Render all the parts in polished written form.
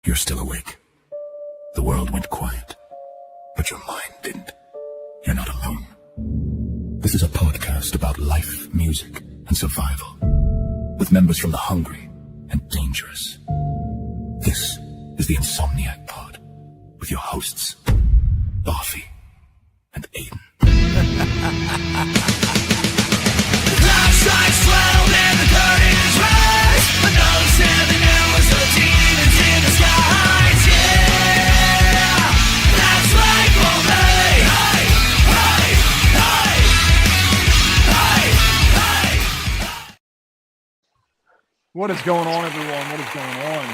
You're still awake. The world went quiet, but your mind didn't. You're not alone. This is a podcast about life, music, and survival, with members from the hungry and dangerous. This is the Insomniac Pod, with your hosts, Barfi and Aiden. Last night's 12 and the curtains rise. Another 7 hours of demons in the skies. Yeah, that's like all day. Hey, hey, hey, hey, hey. What is going on, everyone? What is going on?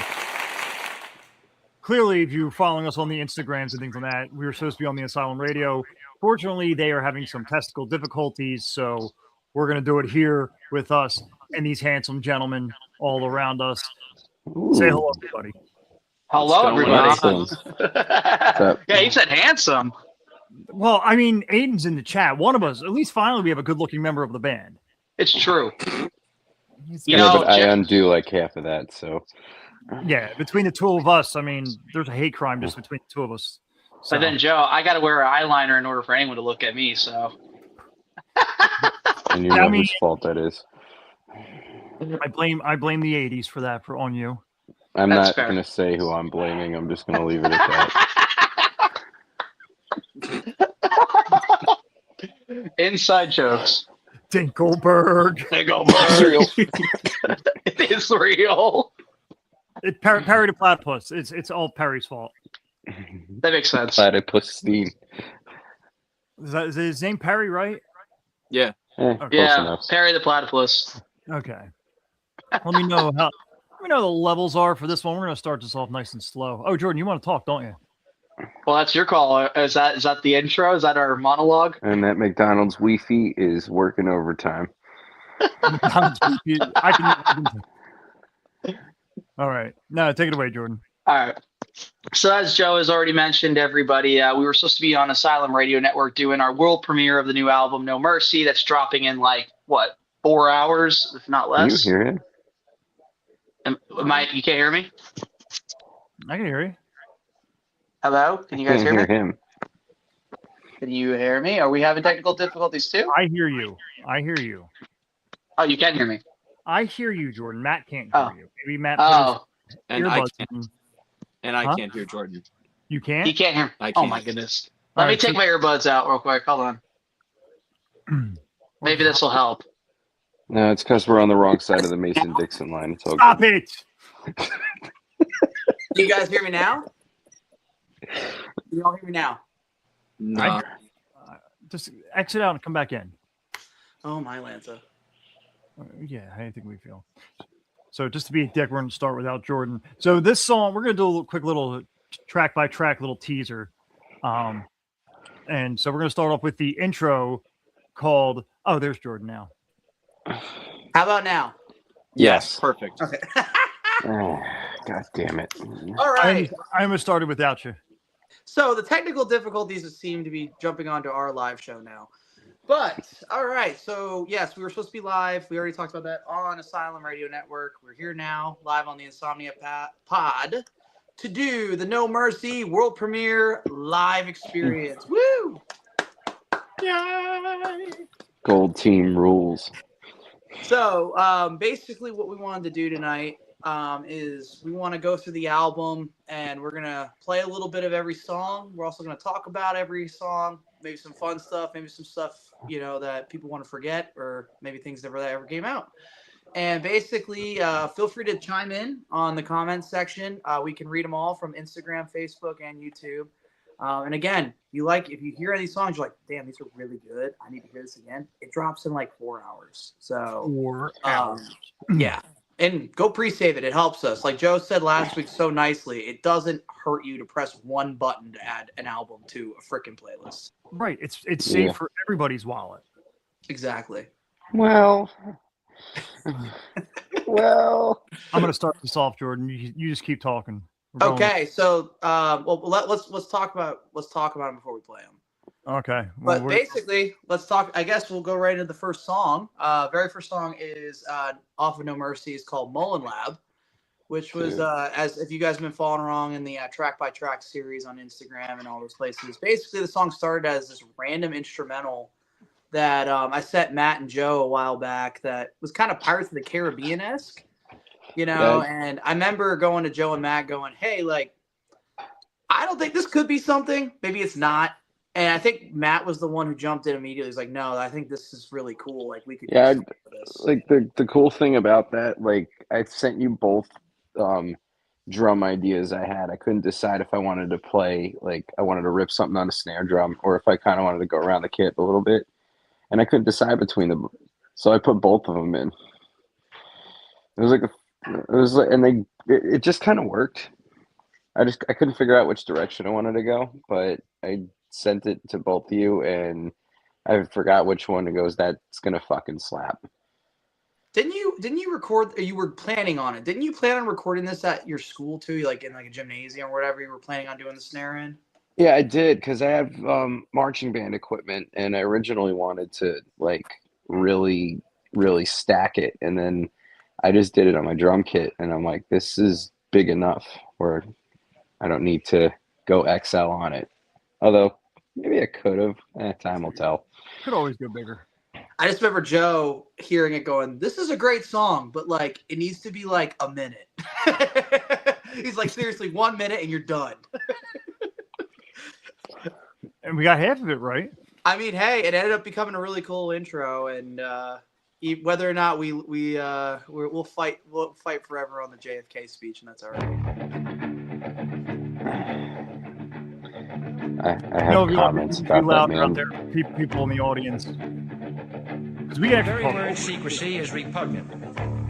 Clearly, if you're following us on the Instagrams and things like that, we were supposed to be on the Asylum Radio. Fortunately, they are having some technical difficulties, so we're going to do it here with us and these handsome gentlemen all around us. Ooh. Say hello, everybody. Hello, everybody. What's up? Yeah, you said handsome. Well, I mean, Aiden's in the chat. One of us, at least finally, we have a good-looking member of the band. It's true. You Yeah, know, but I Jeff- undo like half of that, so. Yeah, between the two of us, I mean, there's a hate crime just between the two of us. So. But then, Joe, I got to wear eyeliner in order for anyone to look at me, so. And you know whose fault that is. I blame the 80s for that, on you. I'm That's not fair. going to say who I'm blaming. I'm just going to leave it at that. Inside jokes. Dinkelberg. They go, It's real. It is real. Perry the Platypus. It's all Perry's fault. That makes sense. Platypus Steam. Is his name Perry, right? Close Yeah, enough. Perry the Platypus. Okay. Let me know the levels are for this one. We're gonna start this off nice and slow. Oh, Jordan, you want to talk, don't you? Well, that's your call. Is that the intro? Is that our monologue? And that McDonald's Wi-Fi is working overtime. I can. All right. No, take it away, Jordan. All right. So as Joe has already mentioned, everybody, we were supposed to be on Asylum Radio Network doing our world premiere of the new album, No Mercy. That's dropping in 4 hours, if not Can you less. hear it? You can't hear me? I can hear you. Hello? Can you guys Can't hear me? him. Can you hear me? Are we having technical difficulties too? I hear you. Oh, you can hear me. I hear you, Jordan. Matt can't hear Oh. you. Maybe Matt. Oh, And I earbuds can't, in. and I Huh? can't hear Jordan. You can't. he can't hear. I Oh can't. my goodness. All Let me right, take my earbuds out real quick. Hold on. Maybe this will help. No, it's because we're on the wrong side of the Mason-Dixon line. It's all Stop good. it. You guys hear me now? You all hear me now? No. Just exit out and come back in. Oh my Lanza. Yeah, I think we feel. So just to be a dick, we're going to start without Jordan. So this song, we're going to do a quick little track by track little teaser. And so we're going to start off with the intro called, oh, there's Jordan now. How about now? Yes. Perfect. Okay. Oh, God damn it. All right. I almost started without you. So the technical difficulties seem to be jumping onto our live show now. But all right. So yes, we were supposed to be live. We already talked about that on Asylum Radio Network. We're here now, live on the Insomnia Pod, to do the No Mercy world premiere live experience. Woo! Yay! Gold team rules. So basically what we wanted to do tonight is we want to go through the album and we're going to play a little bit of every song. We're also going to talk about every song, maybe some fun stuff, maybe some stuff, that people want to forget, or maybe things that ever came out. And basically, feel free to chime in on the comments section. We can read them all from Instagram, Facebook, and YouTube. And again, if you hear any songs, you're like, damn, these are really good. I need to hear this again. It drops in 4 hours. So 4 hours. yeah. And go pre-save it. It helps us. Like Joe said last week so nicely, it doesn't hurt you to press one button to add an album to a freaking playlist. Right. It's safe Yeah. for everybody's wallet. Exactly. Well. I'm Mm-hmm. going to start this off, Jordan. You just keep talking. We're going- Okay, so let's talk about them before we play them. Okay. Well, But basically, let's talk. I guess we'll go right into the first song. Very first song is off of No Mercy. It's called Mullen Lab, which was as if you guys have been following along in the track by track series on Instagram and all those places. Basically, the song started as this random instrumental that I sent Matt and Joe a while back that was kind of Pirates of the Caribbean-esque, you know. Yeah. And I remember going to Joe and Matt going, "Hey, like, I don't think this could be something. Maybe it's not." And I think Matt was the one who jumped in immediately. He's like, "No, I think this is really cool. Like, we could do something with this." Like the cool thing about that, like I sent you both drum ideas I had. I couldn't decide if I wanted to play, like I wanted to rip something on a snare drum or if I kind of wanted to go around the kit a little bit. And I couldn't decide between them. So I put both of them in. It just kind of worked. I couldn't figure out which direction I wanted to go, but I sent it to both of you and I forgot which one it goes. That's gonna fucking slap. Didn't you record? You were planning on it. Didn't you plan on recording this at your school too, like in like a gymnasium or whatever? You were planning on doing the snare in. Yeah, I did because I have marching band equipment, and I originally wanted to like really, really stack it, and then I just did it on my drum kit, and I'm like, this is big enough where I don't need to go XL on it. Although maybe I could have. Time will tell. Could always go bigger. I just remember Joe hearing it going, "This is a great song, but like it needs to be like a minute." He's like, "Seriously, 1 minute and you're done." And we got half of it right. I mean, hey, it ended up becoming a really cool intro, and whether or not we'll fight forever on the JFK speech, and that's all right. I have comments about that, man. Out there, people in the audience. Because we The get very word secrecy is repugnant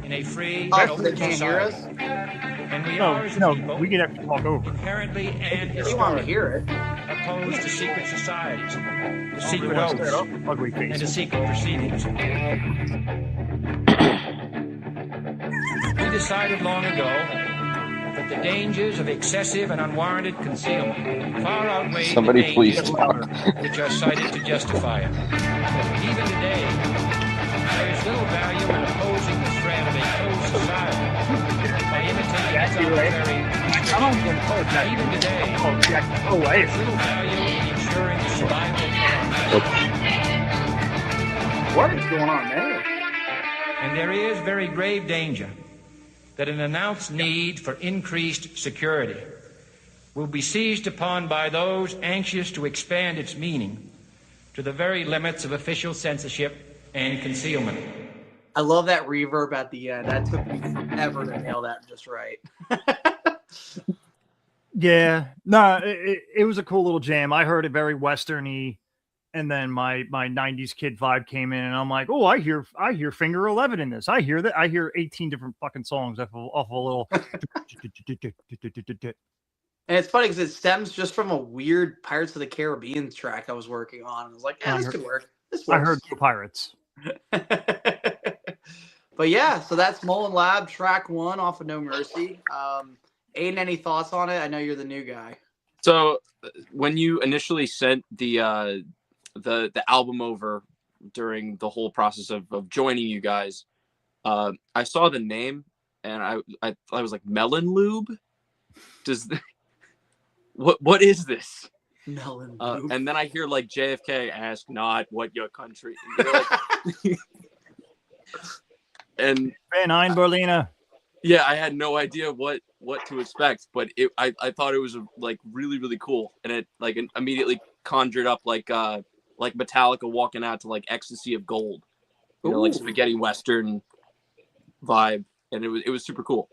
in a free and Oh, so they open can't hear us? society. And we are, as a no, people, we can have to talk over. inherently and If you want to historically hear it. opposed to secret societies, to secret Let's start oaths, up. Ugly and to face. secret proceedings. We decided long ago that the dangers of excessive and unwarranted concealment far outweigh Somebody the please dangers talk. which are cited to justify it. Even today, there is little value in opposing the threat of a closed society by imitating its arbitrary restrictions. Even today, there's little value in ensuring the survival of our What is going on there? And there is very grave danger that an announced need for increased security will be seized upon by those anxious to expand its meaning to the very limits of official censorship and concealment. I love that reverb at the end. That took me forever to nail that just right. Yeah, no, it was a cool little jam. I heard it very westerny, and then my 90s kid vibe came in, and I'm like, oh, I hear Finger 11 in this. I hear that. I hear 18 different fucking songs off a little. And it's funny because it stems just from a weird Pirates of the Caribbean track I was working on. I was like, yeah, this could work. This works. I heard the Pirates. But yeah, so that's Mullen Lab track 1 off of No Mercy. Aiden, any thoughts on it? I know you're the new guy. So when you initially sent the album over during the whole process of joining you guys, I saw the name and I was like, Melon Lube? What is this? Melon and then I hear like JFK ask not what your country. And, like, and Van Ein Berliner. yeah, I had no idea what to expect, but I thought it was like really, really cool. And it like immediately conjured up like Metallica walking out to like Ecstasy of Gold, you know, like spaghetti Western vibe. And it was super cool.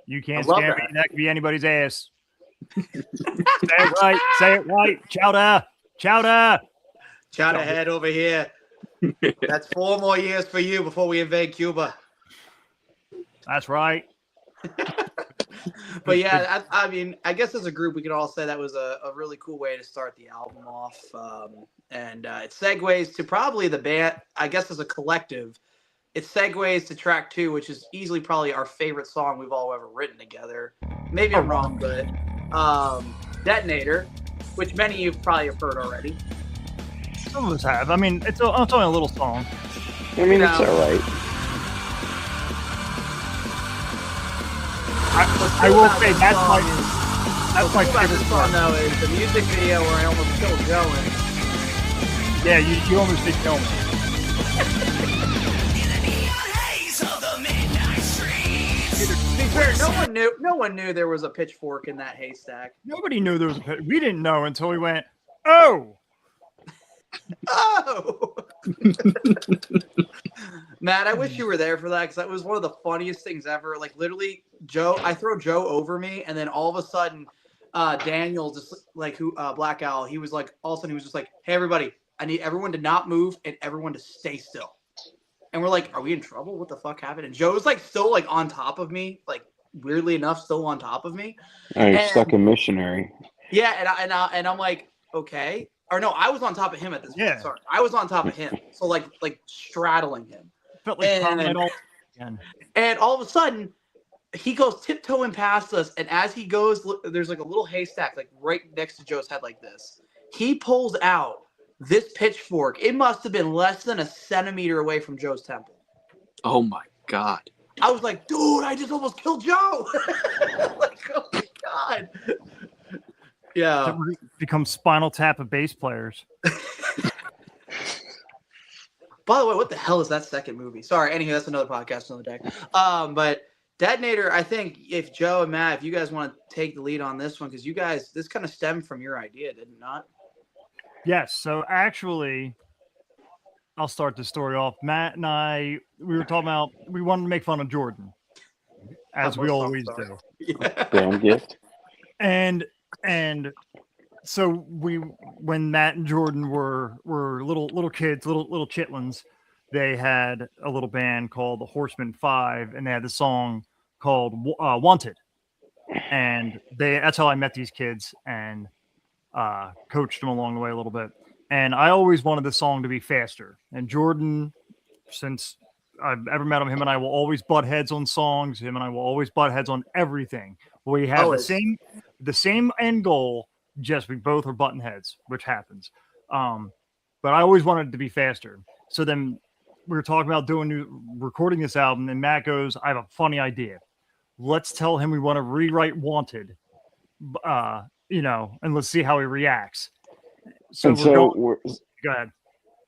You can't love scare me. that. That could be anybody's ass. Say it right. Say it right. Chowder. Chowder. Chowder head over here. That's 4 more years for you before we invade Cuba. That's right. But yeah, I mean, I guess as a group, we could all say that was a really cool way to start the album off. And it segues to probably the band, I guess as a collective, it segues to track 2, which is easily probably our favorite song we've all ever written together. Maybe I'm wrong, but Detonator, which many of you probably have heard already. Some of us have. I mean, it's only a little song. I mean, it's all right. I will say that's my What's cool about favorite this song part. though is the music video where I almost killed Joe in. Yeah, you almost did kill me. To be fair, no one knew there was a pitchfork in that haystack. Nobody knew there was a pit. We didn't know until we went, oh. Oh, Matt, I wish you were there for that because that was one of the funniest things ever. Like literally, I throw Joe over me, and then all of a sudden, Daniel just like Black Owl. He was like, all of a sudden, he was just like, "Hey, everybody, I need everyone to not move and everyone to stay still." And we're like, "Are we in trouble? What the fuck happened?" And Joe's like still like on top of me, like weirdly enough, still on top of me. Oh, you're stuck in missionary. Yeah, and I'm like, okay. Or no, I was on top of him at this point. Yeah. Sorry, I was on top of him, so like straddling him. Felt like Carmichael again. And all of a sudden, he goes tiptoeing past us, and as he goes, there's like a little haystack, like right next to Joe's head, like this. He pulls out this pitchfork. It must have been less than a centimeter away from Joe's temple. Oh my God. I was like, dude, I just almost killed Joe. Like, oh my God. Yeah. Become Spinal Tap of bass players. By the way, what the hell is that second movie? Sorry, anyway, that's another podcast, another day. But Detonator, I think if Joe and Matt, if you guys want to take the lead on this one, because you guys, this kind of stemmed from your idea, did it not? Yes. So actually, I'll start the story off. Matt and I, we were talking about, we wanted to make fun of Jordan, as we always do. Yeah. Damn gift. And so when Matt and Jordan were little kids, little chitlins, they had a little band called the Horsemen 5, and they had the song called Wanted. And that's how I met these kids and coached them along the way a little bit. And I always wanted the song to be faster. And Jordan, since I've ever met him and I will always butt heads on songs. Him and I will always butt heads on everything. We have the same end goal, just we both are button heads, which happens. But I always wanted it to be faster. So then we were talking about recording this album, and Matt goes, "I have a funny idea. Let's tell him we want to rewrite Wanted, and let's see how he reacts." So go ahead.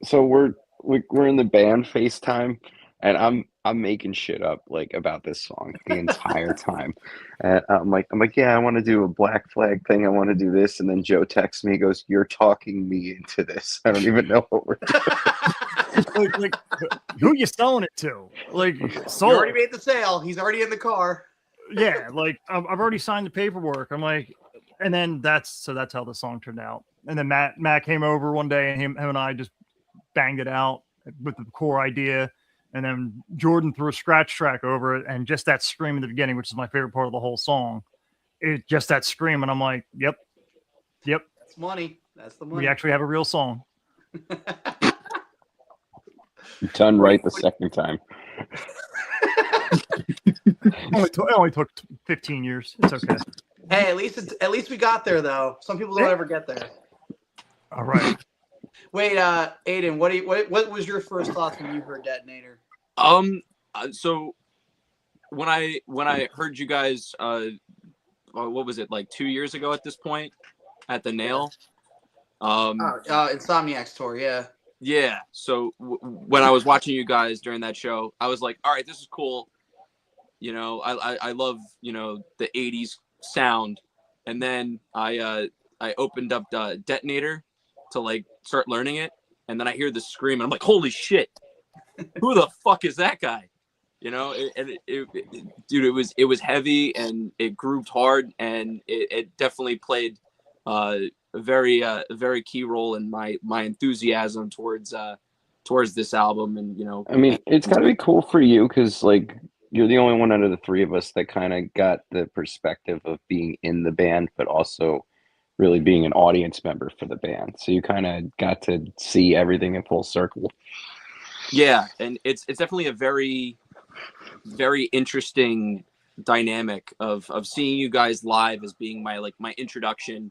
So we're in the band FaceTime, and I'm making shit up like about this song the entire time. And I'm like, yeah, I want to do a Black Flag thing. I want to do this. And then Joe texts me, he goes, "You're talking me into this. I don't even know what we're doing." like who you selling it to? Like, He already made the sale. He's already in the car. Yeah, like I've already signed the paperwork. I'm like, and then that's how the song turned out. And then Matt came over one day, and him and I just banged it out with the core idea. And then Jordan threw a scratch track over it, and just that scream at the beginning, which is my favorite part of the whole song. It just that scream, and I'm like, yep. That's money. That's the money. We actually have a real song. Done right the second time. It only took 15 years. It's okay. Hey, at least we got there though. Some people don't ever get there. All right. Wait, Aiden, what was your first thoughts when you heard Detonator? So when I heard you guys, what was it, like 2 years ago at this point, at the Nail? Insomniac's tour, yeah. Yeah. So when I was watching you guys during that show, I was like, all right, this is cool. I love, the 80s sound. And then I opened up Detonator to like start learning it. And then I hear the scream and I'm like, holy shit, who the fuck is that guy? Dude, it was heavy and it grooved hard, and it definitely played a very key role in my enthusiasm towards this album. And I mean, it's got to be cool for you because like you're the only one out of the three of us that kind of got the perspective of being in the band, but also really being an audience member for the band. So you kind of got to see everything in full circle. Yeah, and it's definitely a very, very interesting dynamic of seeing you guys live as being my introduction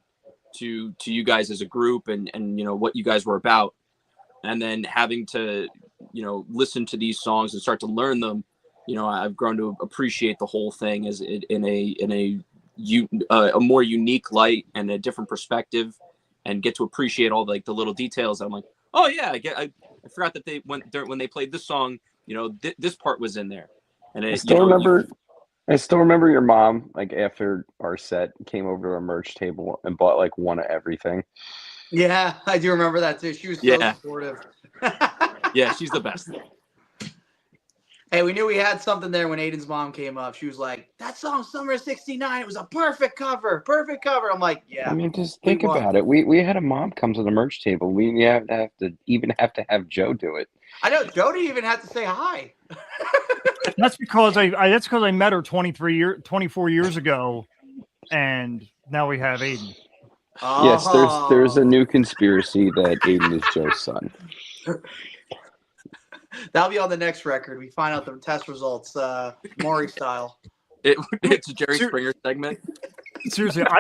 to you guys as a group and what you guys were about, and then having to listen to these songs and start to learn them I've grown to appreciate the whole thing as in a more unique light and a different perspective, and get to appreciate all the little details. I'm like, oh yeah, I forgot that when they played this song, this part was in there, and I still remember. I still remember your mom, like after our set, came over to our merch table and bought like one of everything. Yeah, I do remember that too. She was so supportive. Yeah, she's the best. Hey, we knew we had something there when Aiden's mom came up. She was like, that song Summer '69, it was a perfect cover. Perfect cover. I'm like, yeah. I mean, just think about it. We had a mom come to the merch table. We have to have Joe do it. I know Joe didn't even have to say hi. That's because I met her 24 years ago, and now we have Aiden. Oh. Yes, there's a new conspiracy that Aiden is Joe's son. That'll be on the next record. We find out the test results, Maury style. It's a Jerry Springer segment. Seriously, I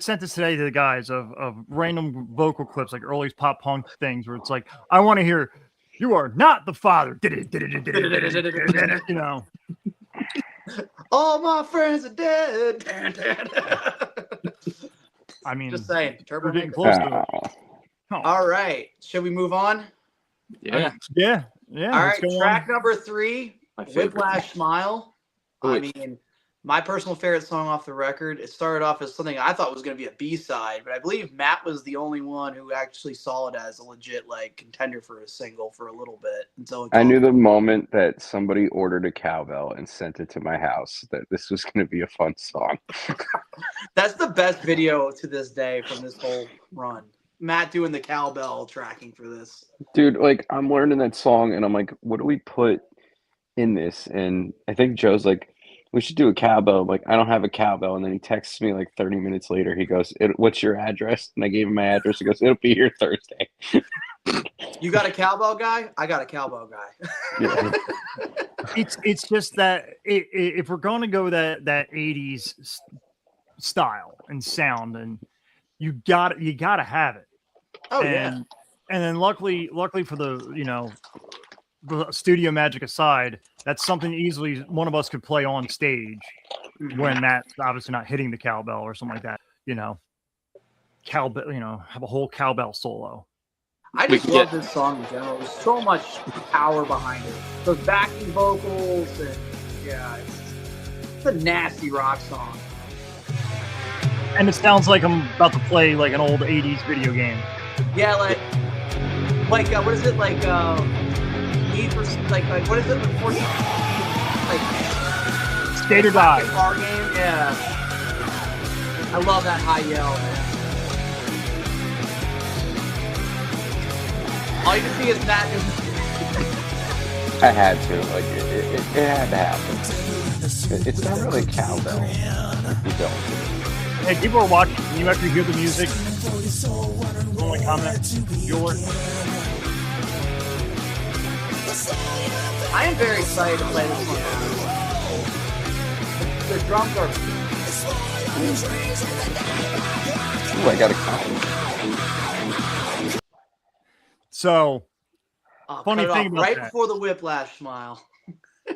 sent this today to the guys of random vocal clips, like early pop punk things, where it's like, I want to hear, "You are not the father." All my friends are dead. I mean, just saying. We're getting close to it. Oh. All right. Should we move on? Yeah. Yeah. All right. Track number 3, Whiplash Smile. I mean, my personal favorite song off the record. It started off as something I thought was going to be a B-side, but I believe Matt was the only one who actually saw it as a legit contender for a single for a little bit. Until I knew the moment that somebody ordered a cowbell and sent it to my house that this was going to be a fun song. That's the best video to this day from this whole run. Matt doing the cowbell tracking for this. Dude, I'm learning that song and I'm like, what do we put in this? And I think Joe's like, we should do a cowbell. I'm like, I don't have a cowbell. And then he texts me 30 minutes later. He goes, what's your address? And I gave him my address. He goes, it'll be here Thursday. You got a cowbell guy? I got a cowbell guy. Yeah. It's just that if we're going to go that 80s style and sound, and you got to have it. Oh, yeah. And then luckily for the studio magic aside, that's something easily one of us could play on stage when Matt's obviously not hitting the cowbell or something like that. Cowbell, have a whole cowbell solo. I just love this song in general. There's so much power behind it. Those backing vocals, and it's a nasty rock song. And it sounds like I'm about to play an old 80s video game. Yeah, what is it, Need for, what is it, before Skate or Die. Car game, yeah. I love that high yell, man. All you can see is Matt. I had to. It had to happen. It's not really cowbell. You don't. Hey, people are watching. Can you actually hear the music? Someone comment. Bueller. I am very excited to play this one. The drums are. Ooh, I got a comment. So, funny thing about right that. Before the Whiplash Smile.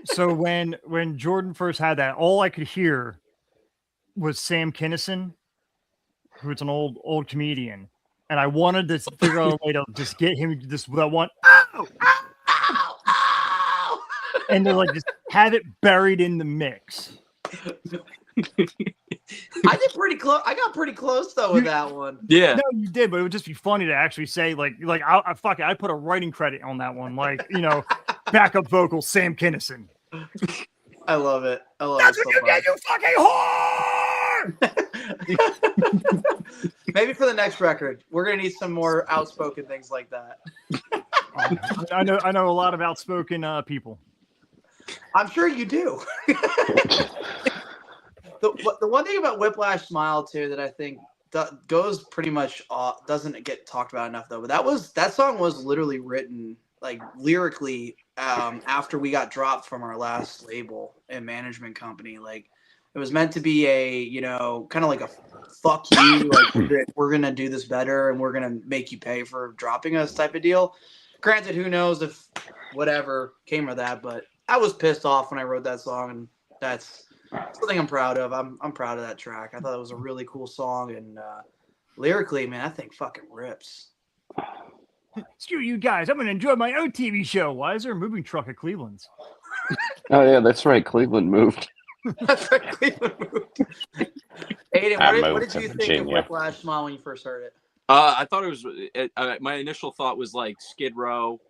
So when Jordan first had that, all I could hear was Sam Kinison, who's an old comedian, and I wanted to figure out a way to just get him that one. Ow! And to just have it buried in the mix. I did pretty close. I got pretty close though with that one. Yeah. No, you did, but it would just be funny to actually say I put a writing credit on that one, backup vocal Sam Kinison. I love it. I love That's it. what you get, you fucking whore! Maybe for the next record, we're gonna need some more outspoken things like that. I know a lot of outspoken people. I'm sure you do. The one thing about Whiplash Smile too that I think goes pretty much doesn't get talked about enough though, but that song was literally written lyrically after we got dropped from our last label and management company. It was meant to be a kind of like a fuck you, we're gonna do this better and we're gonna make you pay for dropping us type of deal. Granted, who knows if whatever came of that, but I was pissed off when I wrote that song, and that's something I'm proud of. I'm proud of that track. I thought it was a really cool song, and lyrically, man, that thing fucking rips. Screw you guys. I'm going to enjoy my own TV show. Why is there a moving truck at Cleveland's? Oh yeah, that's right. Cleveland moved. That's right, Cleveland moved. Aiden, I what moved did you to think of Virginia. Whiplash Smile when you first heard it? I thought it was. My initial thought was like Skid Row.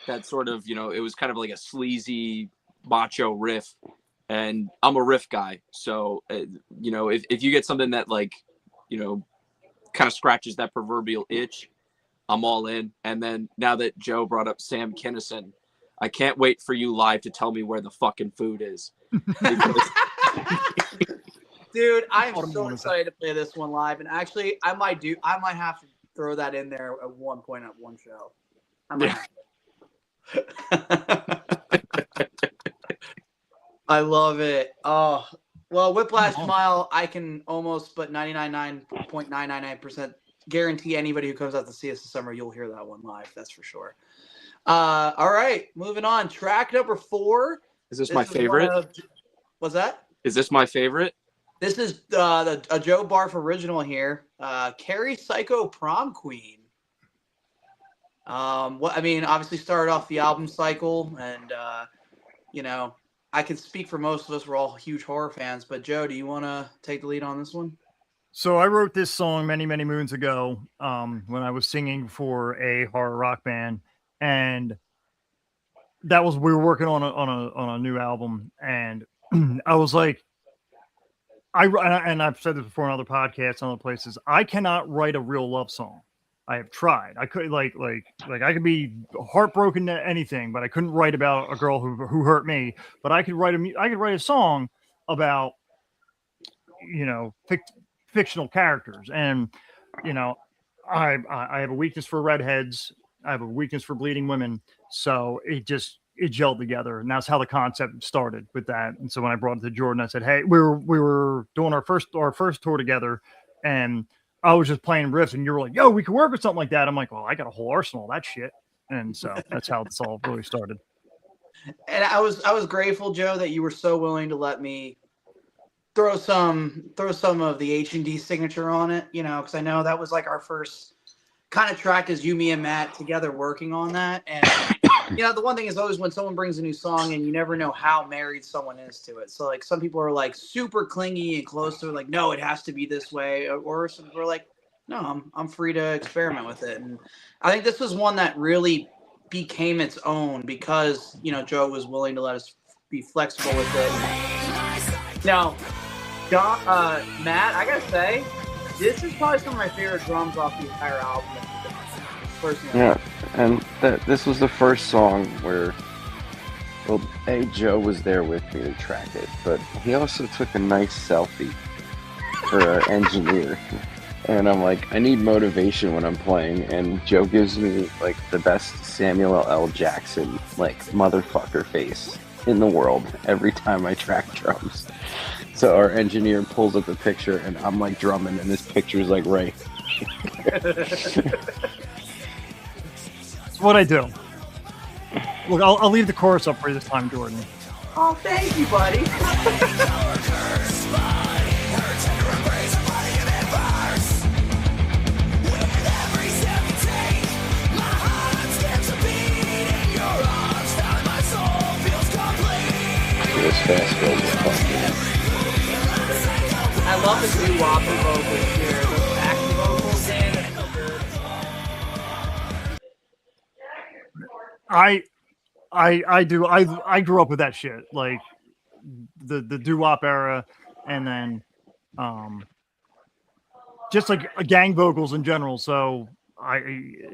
That sort of, it was kind of like a sleazy macho riff, and I'm a riff guy, so if you get something that like, kind of scratches that proverbial itch, I'm all in. And then now that Joe brought up Sam Kinison, I can't wait for you live to tell me where the fucking food is. Dude, I'm so excited to play this one live, and actually, I might have to throw that in there at one point at one show. I might have to. I love it. Oh, well, Whiplash Smile, I can almost, but 99.999% guarantee anybody who comes out to see us this summer, you'll hear that one live. That's for sure. All right, moving on. Track number 4. Is this my favorite? What's that? Is this my favorite? This is a Joe Barf original here. Carrie Psycho Prom Queen. Obviously started off the album cycle, and I can speak for most of us. We're all huge horror fans, but Joe, do you want to take the lead on this one? So I wrote this song many, many moons ago when I was singing for a horror rock band, and we were working on a new album, and I was like, and I've said this before on other podcasts, on other places, I cannot write a real love song. I have tried. I could like I could be heartbroken to anything, but I couldn't write about a girl who hurt me. But I could write a song about fictional characters, and I have a weakness for redheads. I have a weakness for bleeding women. So it gelled together, and that's how the concept started with that. And so when I brought it to Jordan, I said, "Hey, we were doing our first tour together, and I was just playing riffs, and you were like, yo, we could work with something like that." I'm like, well, I got a whole arsenal of that shit. And so that's how this all really started. And I was grateful, Joe, that you were so willing to let me throw some of the H&D signature on it, because I know that was like our first kind of track as you, me, and Matt together working on that. And the one thing is always when someone brings a new song, and you never know how married someone is to it. So like some people are like super clingy and close to it, like, no, it has to be this way, or some people are like, no, I'm free to experiment with it. And I think this was one that really became its own because Joe was willing to let us be flexible with it. Now, Matt, I gotta say, this is probably some of my favorite drums off the entire album. Personally. Yeah, and this was the first song where, well, Joe was there with me to track it, but he also took a nice selfie for our engineer. And I'm like, I need motivation when I'm playing, and Joe gives me like the best Samuel L. Jackson like motherfucker face in the world every time I track drums. So our engineer pulls up a picture, and I'm like drumming, and this picture's like right. That's what I do. Look, I'll leave the chorus up for you this time, Jordan. Oh, thank you, buddy. This fast goes I love the new whoppy vocals here. The backing vocals, man, that's so good. I do. I grew up with that shit, like the doo-wop era, and then just like gang vocals in general. So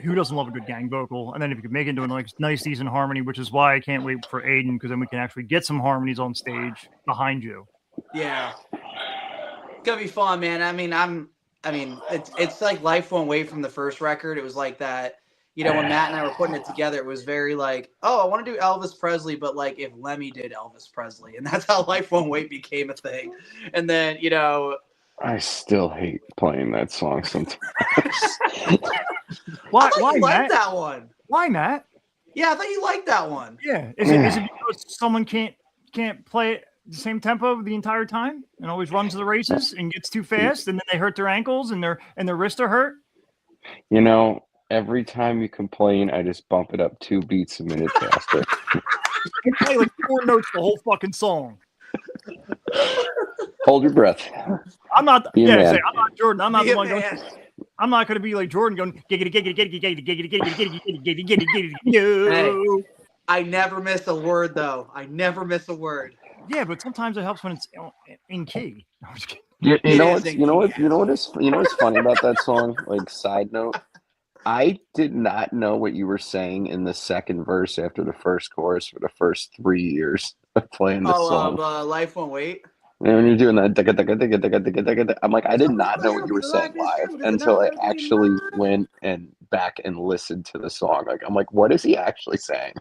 who doesn't love a good gang vocal? And then if you could make it into a nice decent harmony, which is why I can't wait for Aiden, because then we can actually get some harmonies on stage behind you. Yeah, it's gonna be fun, man. It's like Life Won't Wait from the first record. It was like that. When Matt and I were putting it together, it was very like, oh, I want to do Elvis Presley, but like if Lemmy did Elvis Presley, and that's how Life Won't Wait became a thing. And then I still hate playing that song sometimes. Why like Matt? that one? Why, Matt? Yeah, I thought you liked that one. Yeah. Is it because someone can't play it the same tempo the entire time and always runs the races and gets too fast and then they hurt their ankles and their wrists are hurt? You know, every time you complain, I just bump it up 2 beats a minute faster. You play like 4 notes the whole fucking song. Hold your breath. I'm not. Be a Yeah, man. say, I'm not Jordan. I'm not Be the a one going. man. I'm not going to be like Jordan going giggity giggity giggity giggity giggity giggity giggity giggity giggity. No. I never miss a word though. I never miss a word. Yeah, but sometimes it helps when it's in key. No, I'm just kidding. You It know is what's in you know key. what you know what is you know what's funny about that song? Like side note, I did not know what you were saying in the second verse after the first chorus for the first 3 years of playing the song. Life Won't Wait. And when you're doing that, I'm like, I did not know what you were saying live until I actually went and back and listened to the song. Like, I'm like, what is he actually saying?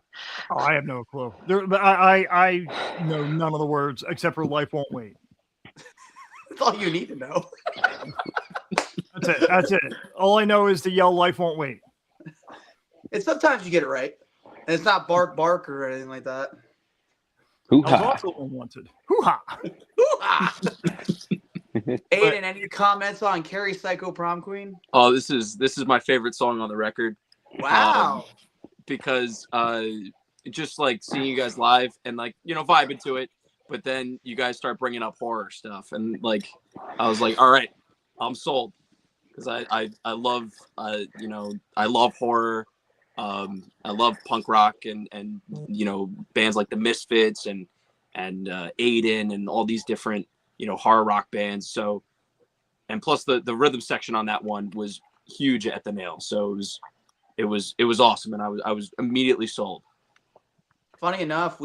Oh, I have no clue. But I know none of the words except for "Life Won't Wait." That's all you need to know. That's it. That's it. All I know is to yell "Life Won't Wait." And sometimes you get it right. And it's not bark bark or anything like that. I was Hoo-ha. also unwanted. Hoo-ha. Hoo-ha! Aiden, any comments on Carrie Psycho Prom Queen? Oh, this is my favorite song on the record. Wow. Because just like seeing you guys live and like, you know, vibing to it, but then you guys start bringing up horror stuff and like I was like, all right, I'm sold, because I love you know, I love horror. I love punk rock and you know, bands like the Misfits and Aiden and all these different, you know, horror rock bands. So, and plus the rhythm section on that one was huge at the nail. So it was awesome, and I was immediately sold. Funny enough,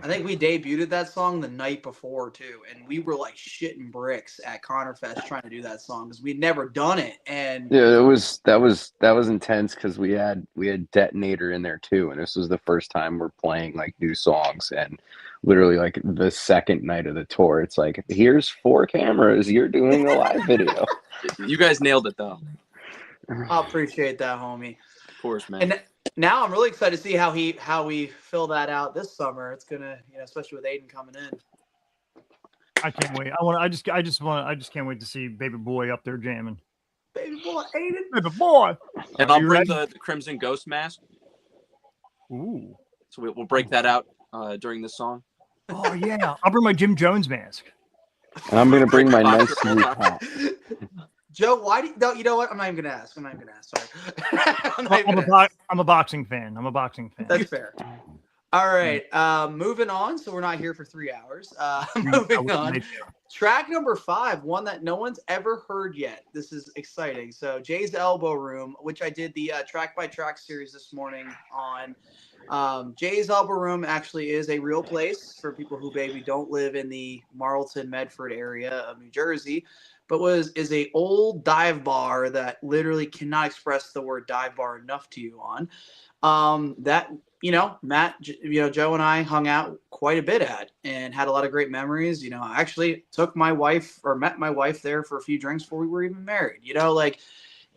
I think we debuted that song the night before too, and we were like shitting bricks at Connorfest trying to do that song because we'd never done it. And Yeah, that was intense because we had Detonator in there too, and this was the first time we're playing like new songs, and literally like the second night of the tour, it's like, here's 4 cameras, you're doing a live video. You guys nailed it though. I appreciate that, homie. Of course, man. And now I'm really excited to see how we fill that out this summer. It's gonna, you know, especially with Aiden coming in. I can't wait. I just can't wait to see Baby Boy up there jamming. Baby boy, Aiden. Baby Boy. And I'll bring the Crimson Ghost mask. Ooh. So we'll break that out during this song. Oh yeah. I'll bring my Jim Jones mask. And I'm gonna bring my nice new hat. Joe, why do you, no, you know what? I'm not even gonna ask. Sorry. I'm a boxing fan. That's fair. All right. Moving on. So we're not here for 3 hours. Moving on. Track number 5, one that no one's ever heard yet. This is exciting. So Jay's Elbow Room, which I did the track by track series this morning on. Jay's Elbow Room actually is a real place for people who maybe don't live in the Marlton, Medford area of New Jersey, but is a old dive bar that literally cannot express the word dive bar enough to you on. That, you know, Matt, you know, Joe and I hung out quite a bit at and had a lot of great memories. You know, I actually met my wife there for a few drinks before we were even married. You know, like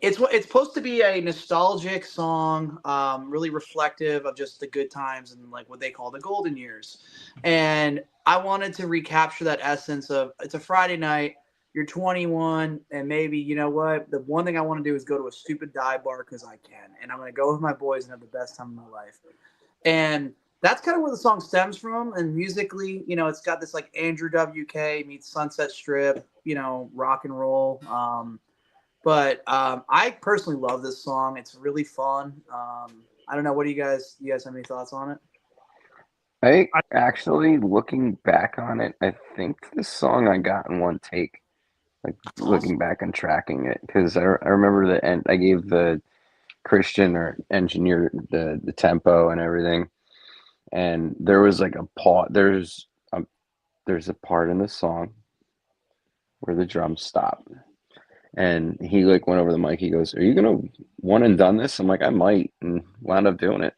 it's supposed to be a nostalgic song, really reflective of just the good times and like what they call the golden years. And I wanted to recapture that essence of, it's a Friday night, you're 21, and maybe, you know what, the one thing I want to do is go to a stupid dive bar because I can, and I'm going to go with my boys and have the best time of my life. And that's kind of where the song stems from. And musically, you know, it's got this like Andrew WK meets Sunset Strip, you know, rock and roll. But I personally love this song. It's really fun. I don't know. What do you guys have any thoughts on it? I actually, looking back on it, I think this song I got in one take. Like looking back and tracking it, because I remember the end. I gave the Christian or engineer the tempo and everything, and there was like a part. There's a part in the song where the drums stop, and he like went over the mic. He goes, "Are you gonna one and done this?" I'm like, "I might," and wound up doing it.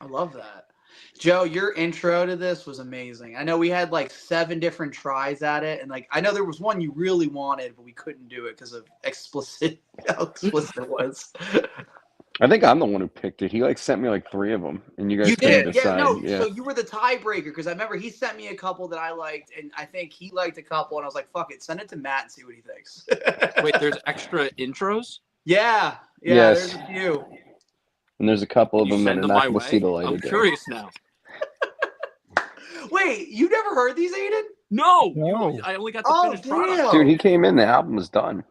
I love that. Joe, your intro to this was amazing. I know we had like 7 different tries at it, and like I know there was one you really wanted, but we couldn't do it because of explicit how explicit it was. I think I'm the one who picked it. He like sent me like 3 of them, and you guys You couldn't did, yeah, decide. no. Yeah. So you were the tiebreaker because I remember he sent me a couple that I liked, and I think he liked a couple, and I was like, "Fuck it, send it to Matt and see what he thinks." Wait, there's extra intros? Yeah, Yes. there's a few. And there's a couple of You them that send are them not my going to see way? the light I'm of day. curious now. Wait, you never heard these, Aiden? No, No. I only got the Oh, finished product. damn. Dude, he came in. The album was done.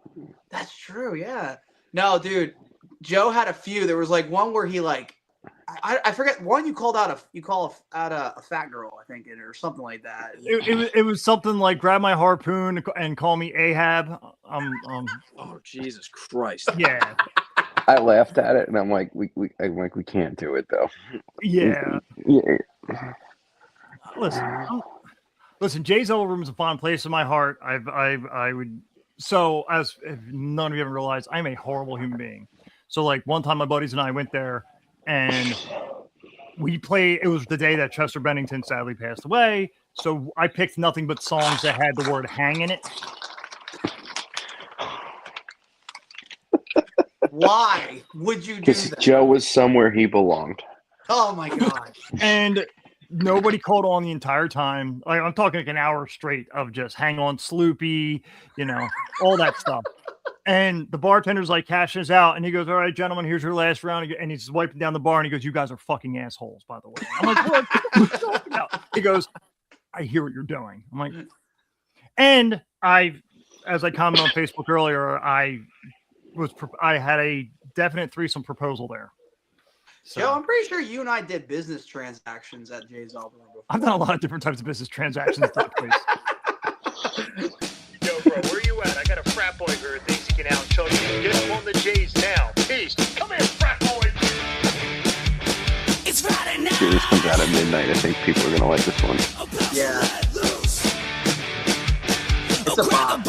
That's true, yeah. No, dude, Joe had a few. There was like one where he like, I forget one you called out a fat girl, I think, or something like that. It was something like grab my harpoon and call me Ahab. Oh, Jesus Christ. Yeah, I laughed at it, and I'm like, we can't do it though. yeah. Yeah. Listen. Jay's Elbow Room is a fond place in my heart. I would. So, as if none of you haven't realized, I'm a horrible human being. So, like one time, my buddies and I went there, and we played. It was the day that Chester Bennington sadly passed away. So I picked nothing but songs that had the word "hang" in it. Why would you do Because that? Joe was somewhere he belonged. Oh my god! And nobody called on the entire time. Like I'm talking like an hour straight of just hang on, Sloopy, all that stuff. And the bartender's like cashing us out, and he goes, "All right, gentlemen, here's your last round." And he's wiping down the bar, and he goes, "You guys are fucking assholes, by the way." I'm like, "What are you talking about?" He goes, "I hear what you're doing." I'm like, and as I commented on Facebook earlier, I had a definite threesome proposal there. So, Joe, I'm pretty sure you and I did business transactions at Jay's Elbow Room before. I've done a lot of different types of business transactions at that place. Yo, bro, where you at? I got a frat boy here who thinks he can out-show you. Get him on the J's now. Peace. Come here, frat boy. It's Friday night. If this comes out at midnight, I think people are going to like this one. Yeah. It's a bop.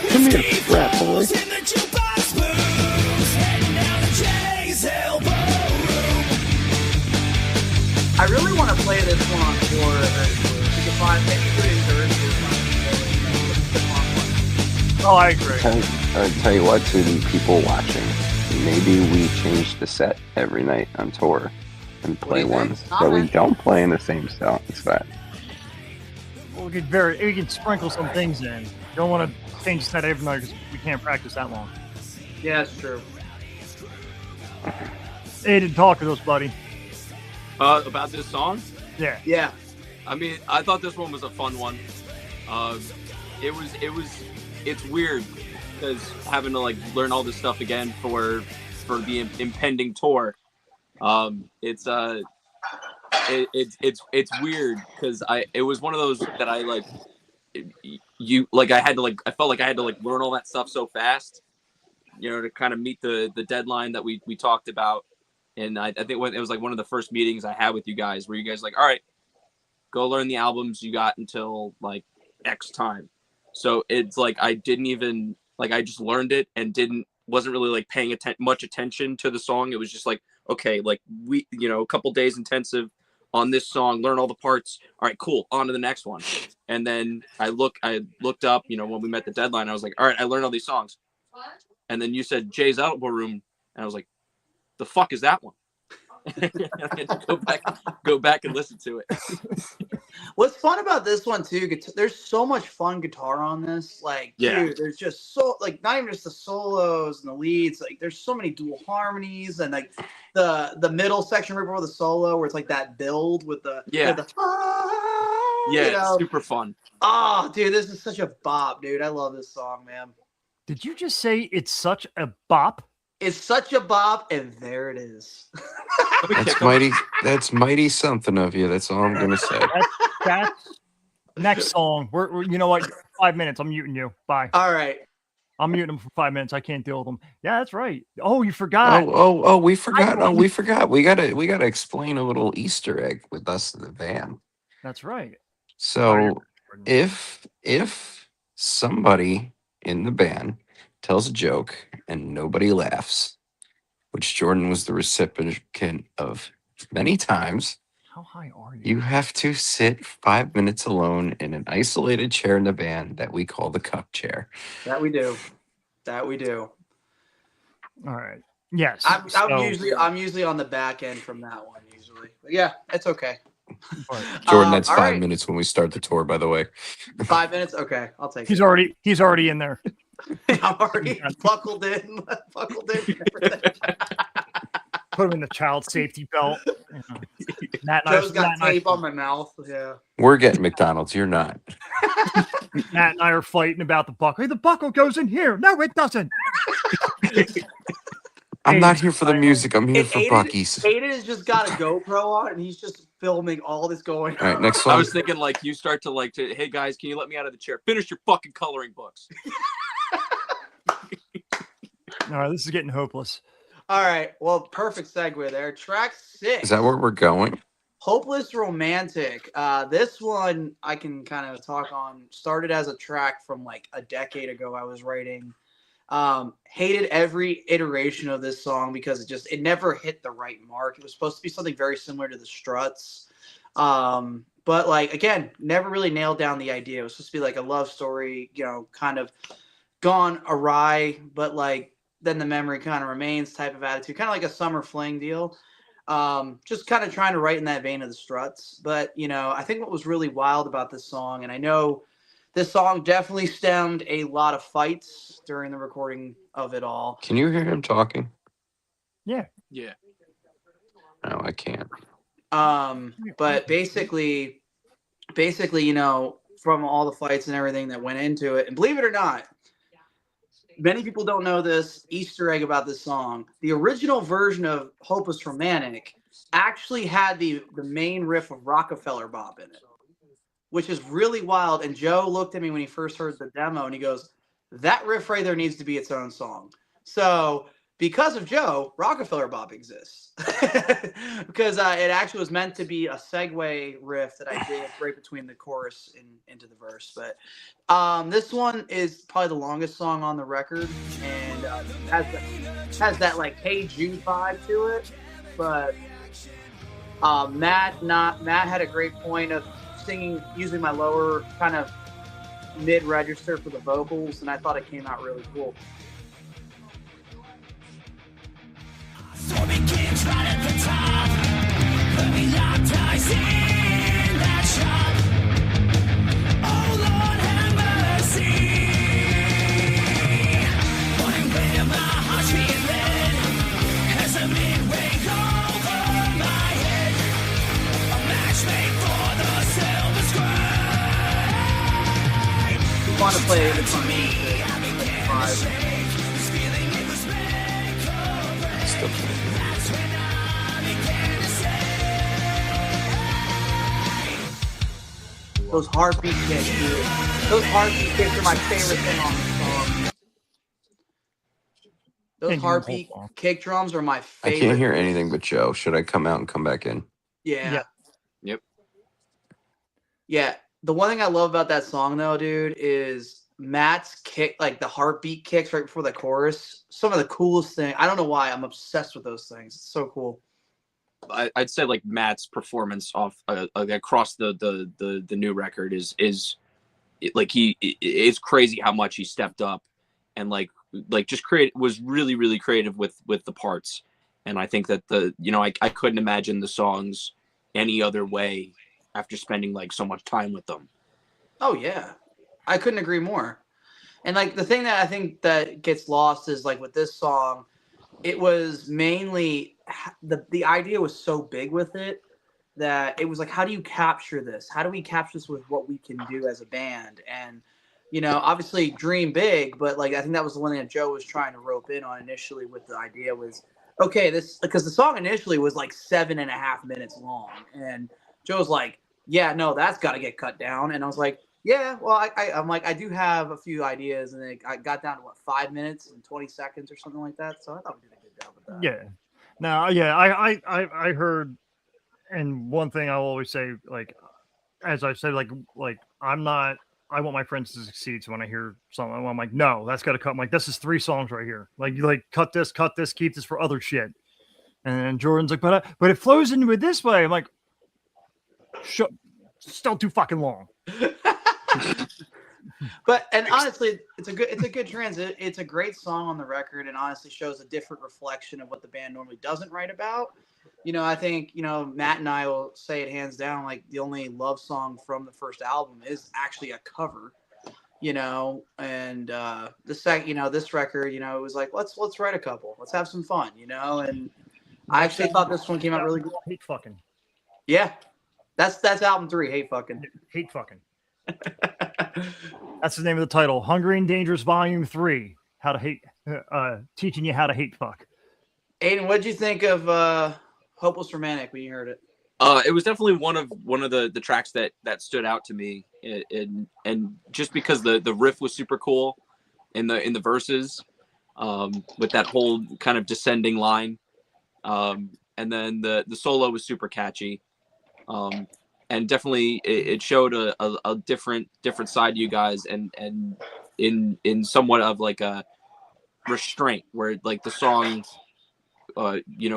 Come here, frat boy. I really want to play this one on tour eventually. We can find maybe do it in Jersey or something. Oh, I agree. I'll tell you what, to the people watching, maybe we change the set every night on tour and What do play you think? ones that we don't play in the same spot. We can sprinkle some things in. You don't want to change the set every night because we can't practice that long. Yeah, it's true. Aiden, talk to us, buddy. About this song? Yeah. Yeah. I mean, I thought this one was a fun one. It's weird because having to like learn all this stuff again for the impending tour. It's weird because it was one of those that I like. I felt like I had to like learn all that stuff so fast, to kind of meet the deadline that we talked about. And I think it was like one of the first meetings I had with you guys where you guys like, all right, go learn the albums you got until like X time. So it's like I didn't even like I just learned it and wasn't really like paying much attention to the song. It was just like, okay, like we a couple days intensive on this song, learn all the parts. All right, cool, on to the next one. And then I looked up, when we met the deadline, I was like, all right, I learned all these songs. And then you said Jay's Elbow Room, and I was like, the fuck is that one? I had to go back and listen to it. What's fun about this one too? There's so much fun guitar on this. Like, Yeah. dude, there's just so like not even just the solos and the leads. Like, there's so many dual harmonies and like the middle section right before the solo where it's like that build with the It's super fun. Oh, dude, this is such a bop, dude. I love this song, man. Did you just say it's such a bop? It's such a bop, and there it is. That's mighty something of you. That's all I'm gonna say. That's next song. We're you know what? 5 minutes. I'm muting you. Bye. All right. I'm muting them for 5 minutes. I can't deal with them. Yeah, that's right. Oh, you forgot. Oh, we forgot. Oh, we forgot. We gotta explain a little Easter egg with us in the van. That's right. So if somebody in the band tells a joke and nobody laughs, which Jordan was the recipient of many times, How high are you? you have to sit 5 minutes alone in an isolated chair in the band that we call the cup chair. That we do. That we do. All right. Yes. I'm so- usually on the back end from that one usually. But yeah, it's okay. but Jordan, that's all 5 right. minutes when we start the tour, by the way. 5 minutes. Okay, I'll take he's it. already in there. I'm already buckled in. And everything. Put him in the child safety belt. You know. Joe's got tape on my mouth. Yeah. We're getting McDonald's. You're not. Matt and I are fighting about the buckle. Hey, the buckle goes in here. No, it doesn't. I'm not here for the music. I'm here for Buc-ee's. Aiden has just got a GoPro on and he's just filming all this going on. All right, next I song. was thinking like you start to like to, hey guys, can you let me out of the chair? Finish your fucking coloring books. All right, this is getting hopeless. All right. Well, perfect segue there. Track 6. Is that where we're going? Hopeless Romantic. This one I can kind of talk on. Started as a track from like a decade ago I was writing. Hated every iteration of this song because it never hit the right mark. It was supposed to be something very similar to the Struts. But like, again, never really nailed down the idea. It was supposed to be like a love story, kind of gone awry, but like then the memory kind of remains type of attitude, kind of like a summer fling deal. Just kind of trying to write in that vein of the Struts. But, I think what was really wild about this song, and I know this song definitely stemmed a lot of fights during the recording of it all. Can you hear him talking? Yeah. Yeah. No, I can't. But basically, from all the fights and everything that went into it, and believe it or not, many people don't know this Easter egg about this song. The original version of Hopeless Romantic actually had the main riff of Rockefeller Bop in it, which is really wild. And Joe looked at me when he first heard the demo and he goes, that riff right there needs to be its own song. So because of Joe, Rockefeller Bop exists. Because it actually was meant to be a segue riff that I did right between the chorus and into the verse. But this one is probably the longest song on the record and has that like Hey Jude vibe to it. But Matt had a great point of singing using my lower kind of mid register for the vocals, and I thought it came out really cool. So begins right at the top. Let me locked eyes in that shop. Oh Lord have mercy. Wondering where my heart's being led as the midway over my head. A match made for the silver screen. We want to play it for me. Still playing. Those heartbeat kicks, dude. Those heartbeat kicks are my favorite thing on this song. Those heartbeat kick drums are my favorite. I can't hear anything but Joe. Should I come out and come back in? Yeah. Yep. Yeah. The one thing I love about that song, though, dude, is Matt's kick, like the heartbeat kicks right before the chorus. Some of the coolest thing. I don't know why. I'm obsessed with those things. It's so cool. I'd say like Matt's performance off across the new record is like it's crazy how much he stepped up and like just was really really creative with the parts, and I think that I couldn't imagine the songs any other way after spending like so much time with them. Oh yeah, I couldn't agree more. And like the thing that I think that gets lost is like with this song, it was mainly the idea was so big with it that it was like, how do you capture this? How do we capture this with what we can do as a band? And, obviously dream big, but like, I think that was the one thing that Joe was trying to rope in on initially with the idea was, okay, because the song initially was like 7.5 minutes long. And Joe's like, yeah, no, that's got to get cut down. And I was like, yeah, well, I'm like, I do have a few ideas. And I got down to 5 minutes and 20 seconds or something like that. So I thought we did a good job with that. Yeah. Now, yeah, I heard, and one thing I'll always say, like, as I said, like I'm not I want my friends to succeed. So when I hear something, I'm like, no, that's got to cut. I'm like, this is 3 songs right here. Like, you like cut this, keep this for other shit. And then Jordan's like, but it flows into it this way. I'm like, still too fucking long. But and honestly, it's a good transit. It's a great song on the record, and honestly shows a different reflection of what the band normally doesn't write about. I think Matt and I will say it hands down. Like the only love song from the first album is actually a cover. And the second, this record, it was like let's write a couple, let's have some fun, and I actually thought this one came out really good. Hate fucking. Yeah, that's album 3. Hate fucking. Hate fucking. That's the name of the title. Hungry and Dangerous Volume 3. How to hate, teaching you how to hate fuck. Aiden, what did you think of Hopeless Romantic when you heard it? It was definitely one of the tracks that stood out to me, and just because the riff was super cool in the verses, with that whole kind of descending line, and then the solo was super catchy, and definitely it showed a different side to you guys, and in somewhat of like a restraint where like the song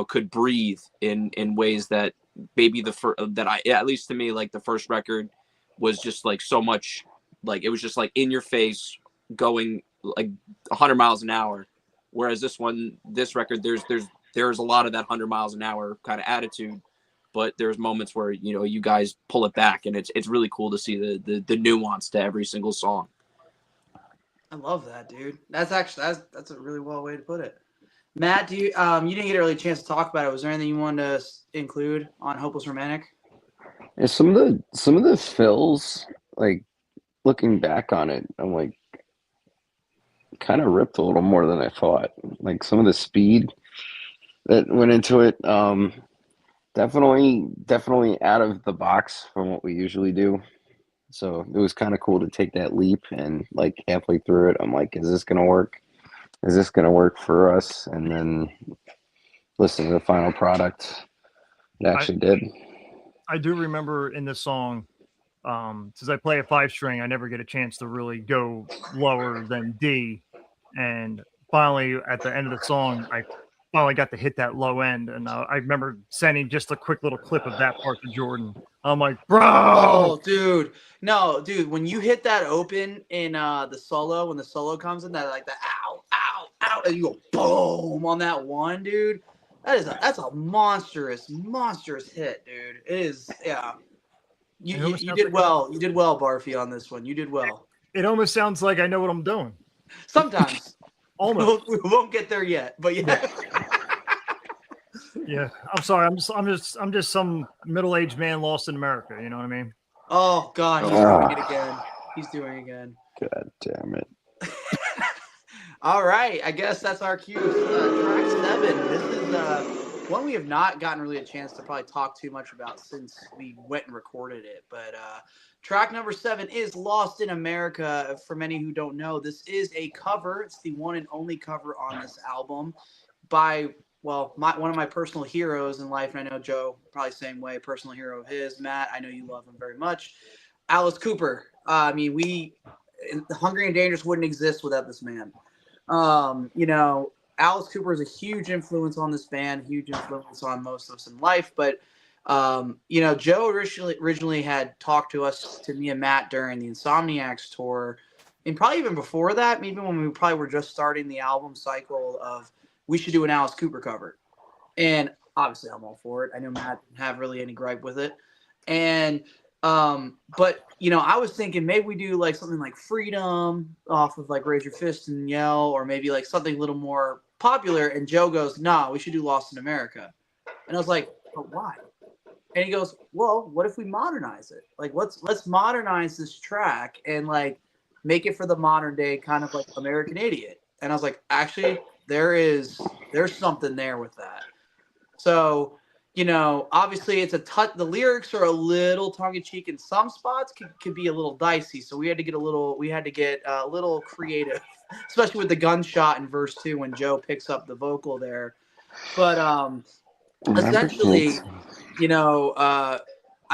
could breathe in ways that maybe at least to me, like the first record was just like so much, like it was just like in your face going like 100 miles an hour, whereas this record there's a lot of that 100 miles an hour kind of attitude, but there's moments where you guys pull it back, and it's really cool to see the nuance to every single song. I love that, dude. That's a really well way to put it. Matt, you didn't get a really chance to talk about it. Was there anything you wanted to include on Hopeless Romantic? Yeah, some of the fills, like looking back on it, I'm like kind of ripped a little more than I thought. Like some of the speed that went into it, definitely out of the box from what we usually do. So it was kind of cool to take that leap, and like halfway through it, I'm like, is this gonna work? Is this going to work for us? And then listen to the final product. It actually did. I do remember in this song, since I play a 5-string, I never get a chance to really go lower than D. And finally, at the end of the song, I finally got to hit that low end. And I remember sending just a quick little clip of that part to Jordan. I'm like, bro. Oh, dude. No, dude, when you hit that open in the solo, when the solo comes in, that like the ow, ow, ow, and you go boom on that one, dude. That's a monstrous hit, dude. It is, yeah. You did well. You did well, Barfy, on this one. You did well. It almost sounds like I know what I'm doing. Sometimes. Almost. We won't get there yet, but yeah. Yeah, I'm sorry. I'm just some middle-aged man lost in America. You know what I mean? Oh God, he's doing it again. He's doing it again. God damn it! All right, I guess that's our cue. Track 7. This is one we have not gotten really a chance to probably talk too much about since we went and recorded it. But track number 7 is "Lost in America." For many who don't know, this is a cover. It's the one and only cover on this album by. Well, one of my personal heroes in life, and I know Joe, probably same way, personal hero of his. Matt, I know you love him very much. Alice Cooper. I mean, Hungry and Dangerous wouldn't exist without this man. Alice Cooper is a huge influence on this band, huge influence on most of us in life. But, Joe originally had talked to me and Matt during the Insomniacs tour, and probably even before that, maybe when we probably were just starting the album cycle of, we should do an Alice Cooper cover. And obviously I'm all for it. I know Matt didn't have really any gripe with it. And, but I was thinking maybe we do like something like Freedom off of like Raise Your Fist and Yell, or maybe like something a little more popular. And Joe goes, "No, we should do Lost in America." And I was like, "But why?" And he goes, "Well, what if we modernize it? Like, let's modernize this track and like make it for the modern day, kind of like American Idiot." And I was like, actually, there's something there with that. So, obviously it's the lyrics are a little tongue-in-cheek in some spots, could be a little dicey. So we had to get a little creative, especially with the gunshot in verse 2 when Joe picks up the vocal there. But essentially, I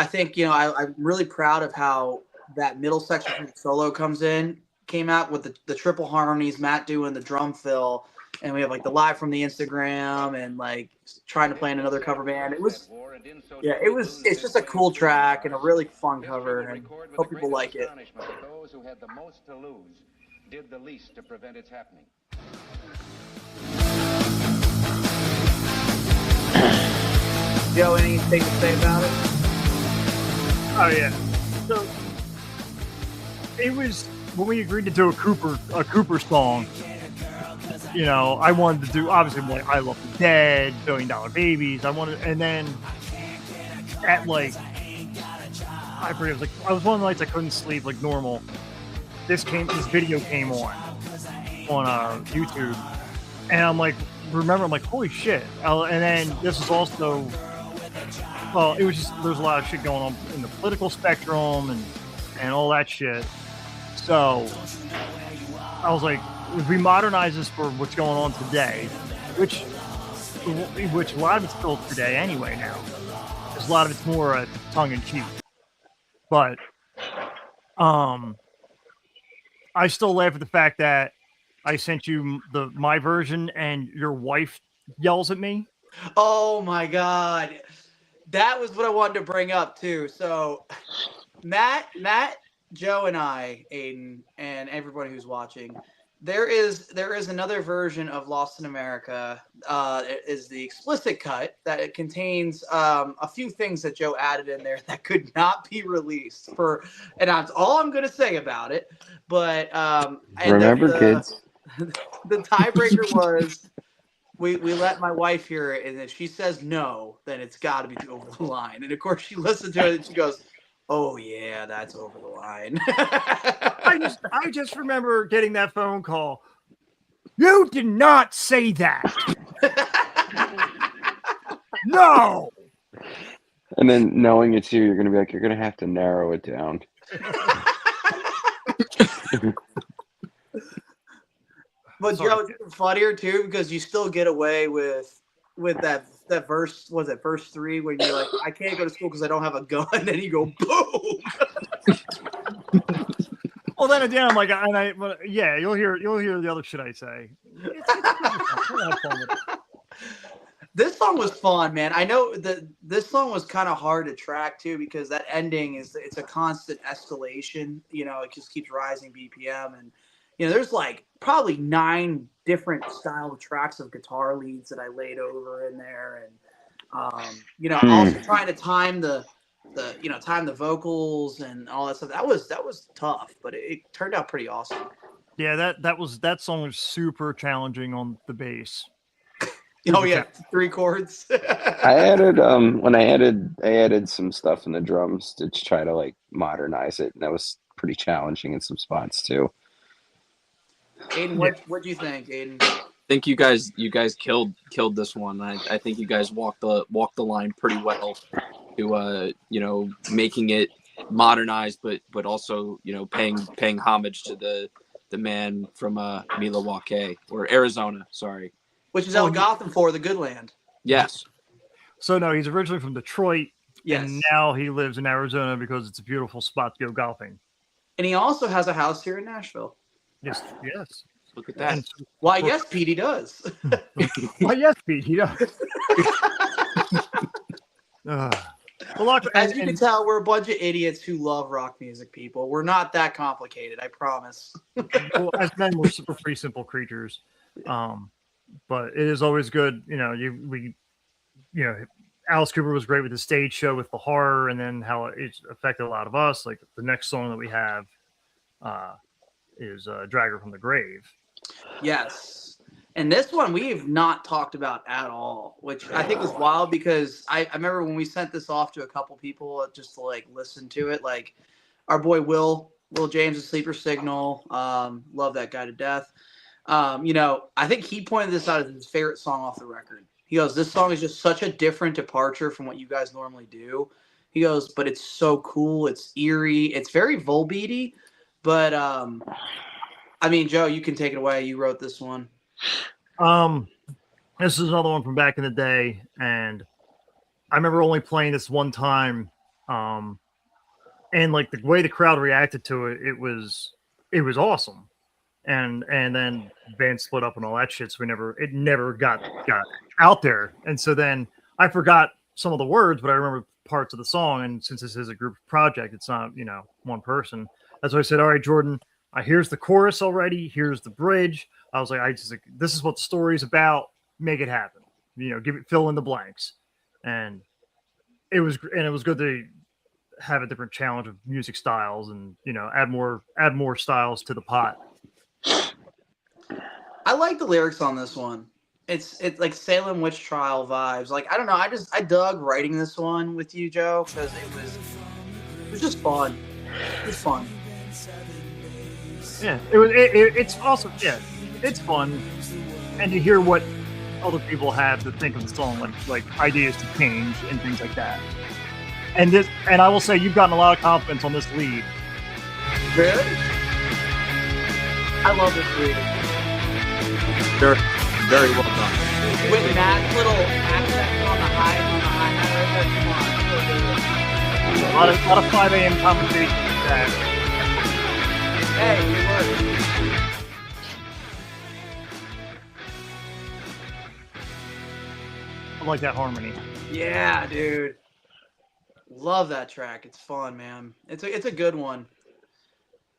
think, I'm really proud of how that middle section from the solo came out with the triple harmonies, Matt doing the drum fill, and we have like the live from the Instagram and like trying to play in another cover band. It's just a cool track and a really fun cover, and hope people like it. Those who had the most to lose did the least to prevent its happening. Joe, anything to say about it? Oh yeah. So it was when we agreed to do a Cooper song. You know, I wanted to do obviously like I Love the Dead, $1 Billion Babies. I wanted, and then at like I forget, it was like I was one of the nights I couldn't sleep like normal. This video came on YouTube, and I'm like, I'm like, holy shit! And then this is also, well, it was just there's a lot of shit going on in the political spectrum and all that shit. So I was like, if we modernize this for what's going on today, which a lot of it's still today anyway now. Because a lot of it's more tongue in cheek. But I still laugh at the fact that I sent you my version and your wife yells at me. Oh my God. That was what I wanted to bring up too. So Matt, Joe, and I, Aiden, and everybody who's watching, there is another version of Lost in America. It is the explicit cut that it contains a few things that Joe added in there that could not be released and that's all I'm going to say about it. But Remember, kids, the tiebreaker was we let my wife hear it, and if she says no, then it's got to be over the line. And of course, she listens to it and she goes, "Oh yeah, that's over the line." I just remember getting that phone call. You did not say that. No. And then knowing it's you, you're going to be like, you're going to have to narrow it down. But Joe, it's even funnier too because you still get away with that verse. Was it verse 3 when you're like, I can't go to school because I don't have a gun, and you go boom. Well, then again, I'm like, yeah, you'll hear the other shit I say. This song was fun, man. I know that this song was kind of hard to track too because that ending it's a constant escalation. You know, it just keeps rising BPM, and you know, there's like probably 9 different style tracks of guitar leads that I laid over in there, and you know, also trying to time the vocals and all that stuff. That was tough, but it turned out pretty awesome. Yeah, that song was super challenging on the bass. Oh yeah, 3 chords. I added when I added some stuff in the drums to try to like modernize it, and that was pretty challenging in some spots too. Aiden, what do you think, Aiden? I think you guys killed this one. I think you guys walked the line pretty well to you know, making it modernized, but also, you know, paying homage to the man from Milwaukee or Arizona, sorry. Which is out Gotham for the good land. Yes. So no, he's originally from Detroit. Yes. And now he lives in Arizona because it's a beautiful spot to go golfing. And he also has a house here in Nashville. Yes. Look at that. Why, yes, Pete, he does. Why, yes, Pete, he does. As you can tell, we're a bunch of idiots who love rock music, people. We're not that complicated, I promise. Well, as men, we're pretty simple creatures. But it is always good, you know, Alice Cooper was great with the stage show with the horror, and then how it affected a lot of us. Like the next song that we have is Drag Her from the Grave. Yes. And this one we have not talked about at all, which I think is wild because I remember when we sent this off to a couple people just to like listen to it, like our boy Will James of Sleeper Signal, love that guy to death. You know, I think he pointed this out as his favorite song off the record. He goes, this song is just such a different departure from what you guys normally do. He goes, but it's so cool. It's eerie. It's very Volbeaty. But, I mean, Joe, you can take it away. You wrote this one. This is another one from back in the day. And I remember only playing this one time. And and like the way the crowd reacted to it, it was awesome. And then band split up and all that shit, so it never got out there. And so then I forgot some of the words, but I remember parts of the song. And since this is a group project, it's not one person. That's why I said, all right, Jordan, here's the chorus already. Here's the bridge. I was like, this is what the story's about. Make it happen. Fill in the blanks. And it was good to have a different challenge of music styles and add more styles to the pot. I like the lyrics on this one. It's like Salem witch trial vibes. Like, I don't know. I dug writing this one with you, Joe, because it was just fun. It was fun. Yeah, it's awesome. Yeah, it's fun, and to hear what other people have to think of the song, like ideas to change and things like that. And I will say, you've gotten a lot of confidence on this lead. Really? I love this lead. Very, very well done. With Matt's little accent on the high right there. Come on. A lot of 5 a.m. conversations with that. Hey, it works. I like that harmony. Yeah, dude. Love that track. It's fun, man. It's a good one.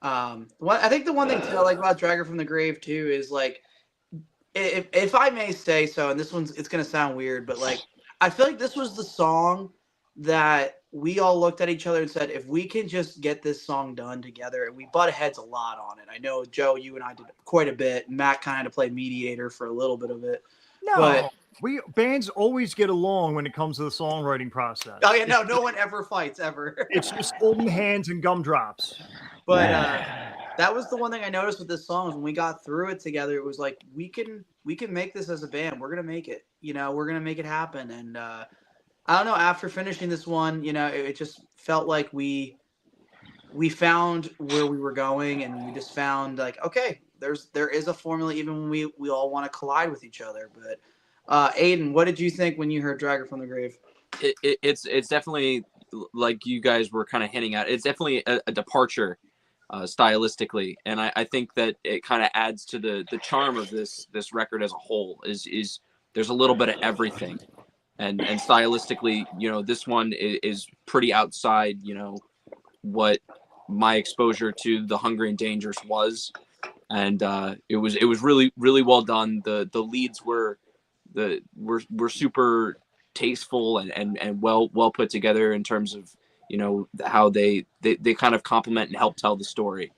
I think the one thing I like about Dragger from the Grave too is like, if I may say so, and it's gonna sound weird, but like I feel like this was the song that we all looked at each other and said, if we can just get this song done together, and we butt heads a lot on it. I know, Joe, you and I did quite a bit. Matt kind of had to play mediator for a little bit of it. No, but bands always get along when it comes to the songwriting process. Oh yeah, no one ever fights ever. It's just holding hands and gumdrops. But that was the one thing I noticed with this song is when we got through it together, it was like we can make this as a band. We're gonna make it. We're gonna make it happen. And I don't know. After finishing this one, it just felt like we found where we were going, and we just found like, okay, there is a formula even when we all want to collide with each other. But Aiden, what did you think when you heard Dragger from the Grave? It's definitely, like you guys were kind of hinting at, it's definitely a departure stylistically, and I think that it kind of adds to the charm of this record as a whole. Is there's a little bit of everything, and stylistically, this one is pretty outside, what my exposure to the Hungry and Dangerous was, and it was really, really well done. The leads were super tasteful and well put together in terms of how they kind of complement and help tell the story.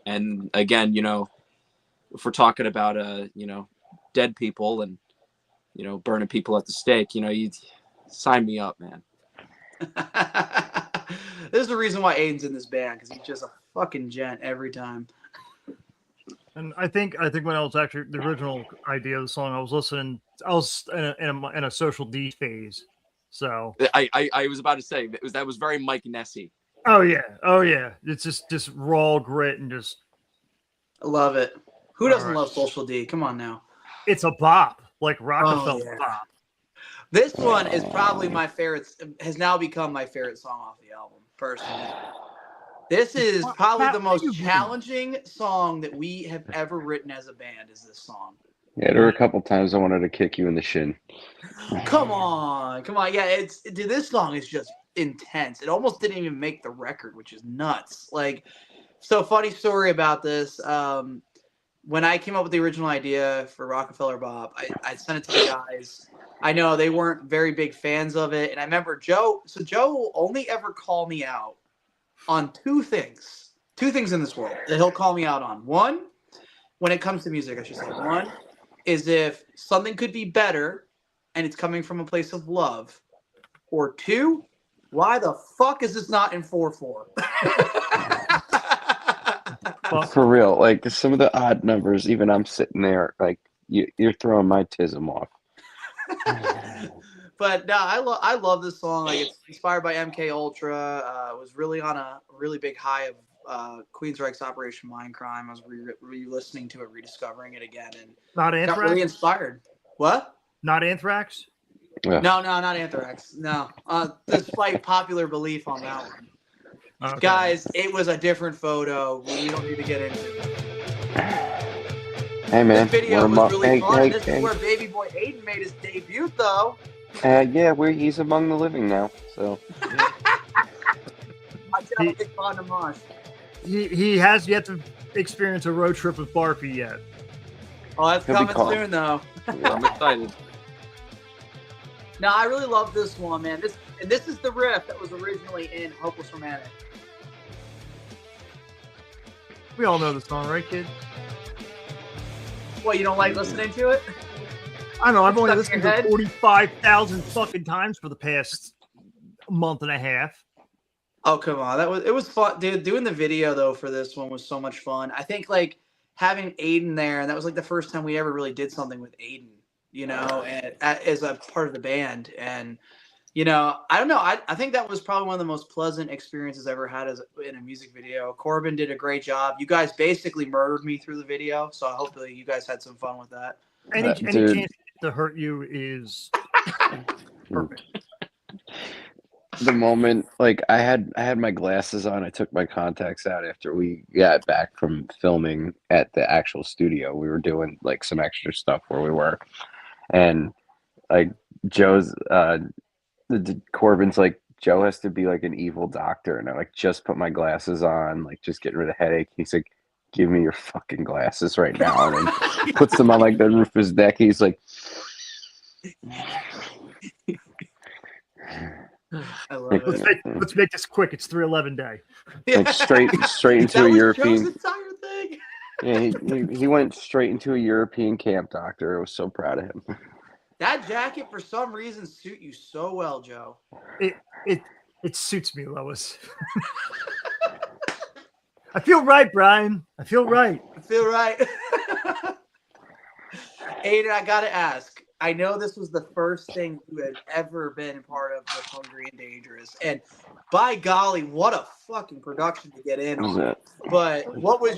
And again, if we're talking about dead people and burning people at the stake, you sign me up, man. This is the reason why Aiden's in this band, because he's just a fucking gent every time. And I think when I was actually the original idea of the song, I was in a Social D phase. So I was about to say that was very Mike Nessy. Oh yeah. It's just raw grit and just. I love it. Who doesn't love Social D? Come on now. It's a bop, like Rockefeller bop. This one is probably my favorite. Has now become my favorite song off the album, personally. This is probably the most challenging song that we have ever written as a band. Is this song? Yeah, there were a couple times I wanted to kick you in the shin. Come on. Yeah, dude, this song is just intense. It almost didn't even make the record, which is nuts. Like, so funny story about this. When I came up with the original idea for Rockefeller Bop, I sent it to the guys. I know they weren't very big fans of it, and I remember Joe. So Joe will only ever call me out on two things in this world that he'll call me out on. One, when it comes to music, I should say. One is if something could be better and it's coming from a place of love. Or two, why the fuck is this not in 4/4? For real, like some of the odd numbers, even I'm sitting there like you're throwing my tism off. But no, I love this song. Like, it's inspired by MK Ultra. It was really on a really big high of Queensryche's Operation Mindcrime. I was re-listening to it, rediscovering it again, and Not Anthrax. got really inspired. What? Not Anthrax. Yeah. No, not Anthrax. No, despite popular belief on that one. Okay. Guys, it was a different photo. We don't need to get into it. Hey man, This video we're was really fun. hey, This is where baby boy Aiden made his debut, though. yeah, he's among the living now. So I said I'm a big fan of Mosh. He has yet to experience a road trip with Barfy yet. Oh, that's He'll be coming calm. soon, though. I'm excited. No, I really love this one, man. This is the riff that was originally in Hopeless Romantic. We all know the song, right, kid? What, you don't like listening to it? I know. I've only Stuck in listened your to head? it 45,000 fucking times for the past month and a half. Oh, come on. It was fun, dude. Doing the video though for this one was so much fun. I think like having Aiden there, and that was like the first time we ever really did something with Aiden, you know, and as a part of the band. And you know, I don't know. I think that was probably one of the most pleasant experiences I ever had in a music video. Corbin did a great job. You guys basically murdered me through the video, so hopefully you guys had some fun with that. Any dude. chance to hurt you is perfect. The moment, like I had my glasses on, I took my contacts out after we got back from filming at the actual studio. We were doing like some extra stuff where we were, and like Joe's Corbin's like, Joe has to be like an evil doctor, and I like just put my glasses on, like just getting rid of headache. He's like, give me your fucking glasses right now, and then puts them on like the roof of his neck. He's like, I love it. Let's make this quick. It's 311 day. like straight into That a was European. Joe's entire thing. Yeah, he went straight into a European camp doctor. I was so proud of him. That jacket, for some reason, suit you so well, Joe. It suits me, Lois. I feel right, Brian. I feel right. I feel right. Aiden, I gotta ask. I know this was the first thing you had ever been a part of with Hungry and Dangerous, and by golly, what a fucking production to get in on. But what was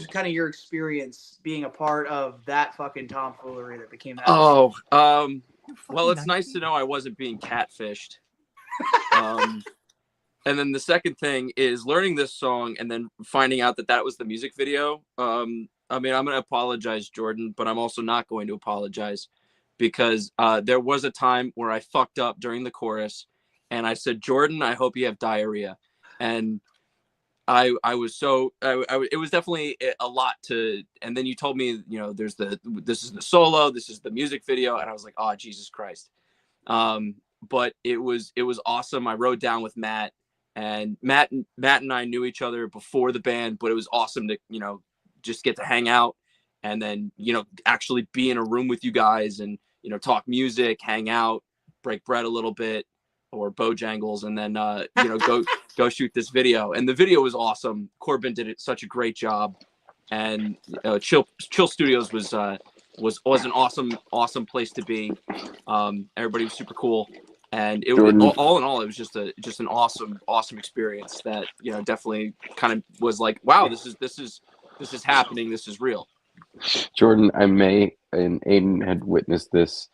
kind of your experience being a part of that fucking tomfoolery that became that? Oh, well, it's nice to know I wasn't being catfished. And then the second thing is learning this song and then finding out that was the music video. I mean, I'm going to apologize, Jordan, but I'm also not going to apologize because there was a time where I fucked up during the chorus and I said, Jordan, I hope you have diarrhea. And I was so, it was definitely a lot to, and then you told me, you know, this is the solo, this is the music video. And I was like, oh, Jesus Christ. But it was awesome. I wrote down with Matt. And Matt and I knew each other before the band, but it was awesome to, you know, just get to hang out and then, you know, actually be in a room with you guys and, you know, talk music, hang out, break bread a little bit or Bojangles and then, you know, go shoot this video. And the video was awesome. Corbin did such a great job. And Chill Studios was an awesome place to be. Everybody was super cool. And all in all, it was just an awesome experience that, you know, definitely kind of was like, wow, this is happening. This is real. Jordan, and Aiden had witnessed this,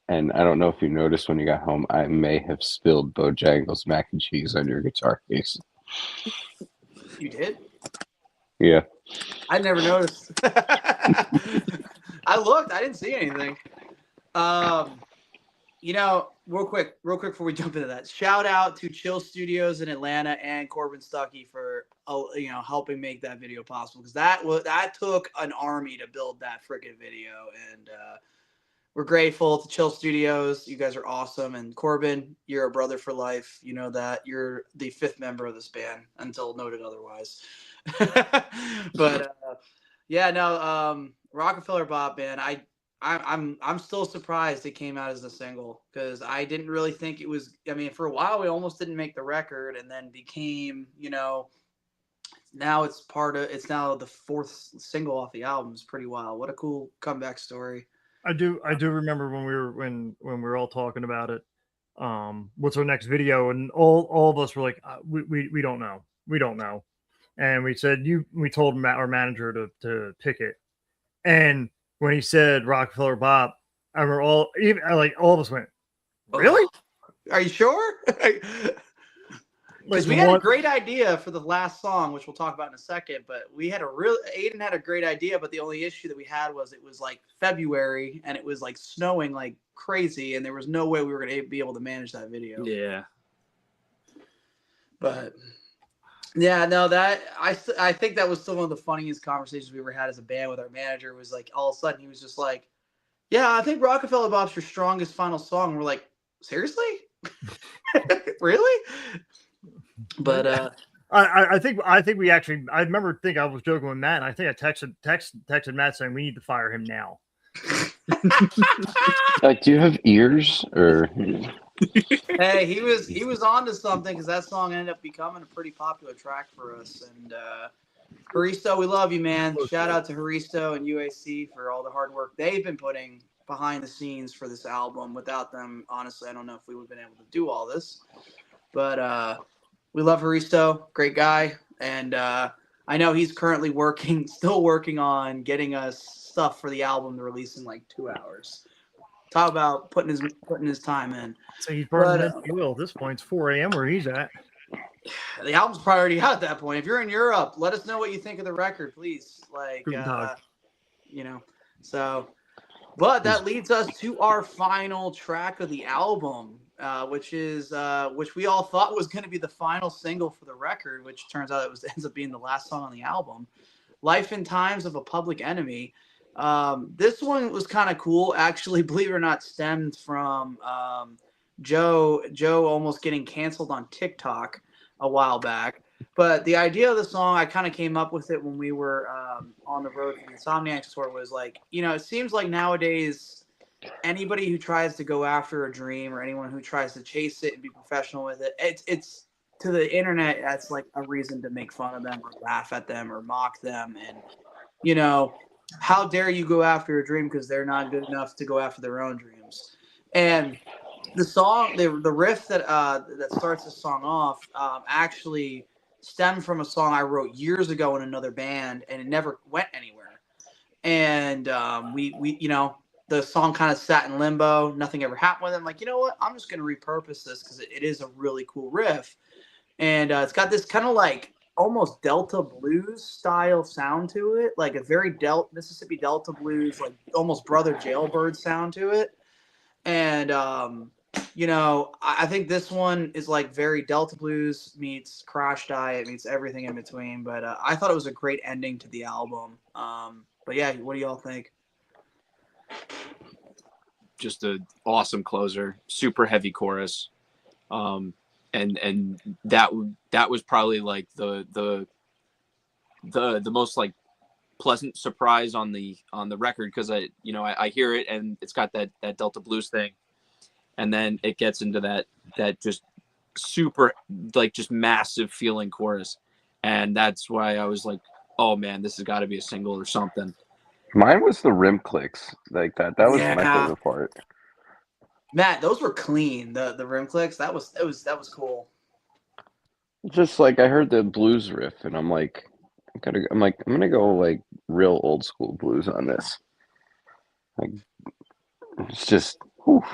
and I don't know if you noticed when you got home, I may have spilled Bojangles mac and cheese on your guitar case. You did? Yeah. I never noticed. I looked. I didn't see anything. You know, real quick before we jump into that, shout out to Chill Studios in Atlanta and Corbin Stuckey for you know, helping make that video possible, because that took an army to build that freaking video, and we're grateful to Chill Studios. You guys are awesome, and Corbin, you're a brother for life. You know that you're the fifth member of this band until noted otherwise. But yeah, no, Rockefeller Bob, man, I'm still surprised it came out as a single, because I didn't really think it was. I mean, for a while we almost didn't make the record, and then became, you know, now it's now the fourth single off the album. It's pretty wild. What a cool comeback story. I do remember when we were all talking about it. What's our next video? And all of us were like, we don't know, and we said we told our manager to pick it, and when he said Rockefeller Bob, I remember all of us went, really? Are you sure? Because we had a great idea for the last song, which we'll talk about in a second. But Aiden had a great idea, but the only issue that we had was it was like February and it was like snowing like crazy, and there was no way we were going to be able to manage that video. Yeah. But yeah, no, that I think that was still one of the funniest conversations we ever had as a band with our manager. Was like all of a sudden he was just like, "Yeah, I think Rockefeller Bop's your strongest final song." And we're like, "Seriously, really?" But I think we actually. I I was joking with Matt, and I think I texted Matt saying we need to fire him now. Do you have ears or? hey, he was onto something because that song ended up becoming a pretty popular track for us. And Haristo, we love you, man. Shout out to Haristo and UAC for all the hard work they've been putting behind the scenes for this album. Without them, honestly, I don't know if we would have been able to do all this. But we love Haristo, great guy, and I know he's currently still working on getting us stuff for the album to release in like 2 hours. Talk about putting his time in. So he's burning the wheel at this point. It's 4 a.m. where he's at. The album's probably already out at that point. If you're in Europe, let us know what you think of the record, please. So. But that leads us to our final track of the album, which we all thought was going to be the final single for the record, which turns out ends up being the last song on the album. Life and Times of a Public Enemy. This one was kind of cool, actually, believe it or not, stemmed from Joe almost getting canceled on TikTok a while back. But the idea of the song, I kind of came up with it when we were on the road for the Insomniacs tour, was like, it seems like nowadays anybody who tries to go after a dream or anyone who tries to chase it and be professional with it, it's to the internet, that's like a reason to make fun of them or laugh at them or mock them. And, how dare you go after a dream because they're not good enough to go after their own dreams. And the song, the riff that starts the song off actually stemmed from a song I wrote years ago in another band, and it never went anywhere. And we the song kind of sat in limbo. Nothing ever happened with it. I'm like, you know what? I'm just going to repurpose this because it is a really cool riff. And it's got this kind of like almost Delta blues style sound to it, like a very Mississippi Delta blues, like almost Brother Jailbird sound to it. And I think this one is like very Delta blues meets Crash Diet meets everything in between. But I thought it was a great ending to the album. But yeah, what do y'all think? Just an awesome closer, super heavy chorus. And that was probably like the most like pleasant surprise on the record, because I hear it and it's got that Delta blues thing, and then it gets into that just super like just massive feeling chorus, and that's why I was like, oh man, this has got to be a single or something. Mine was the rim clicks like that. That was my favorite part. Matt, those were clean. The rim clicks, that was cool. Just like I heard the blues riff, and I'm like, I'm gonna go like real old school blues on this. Like, it's just. Whew.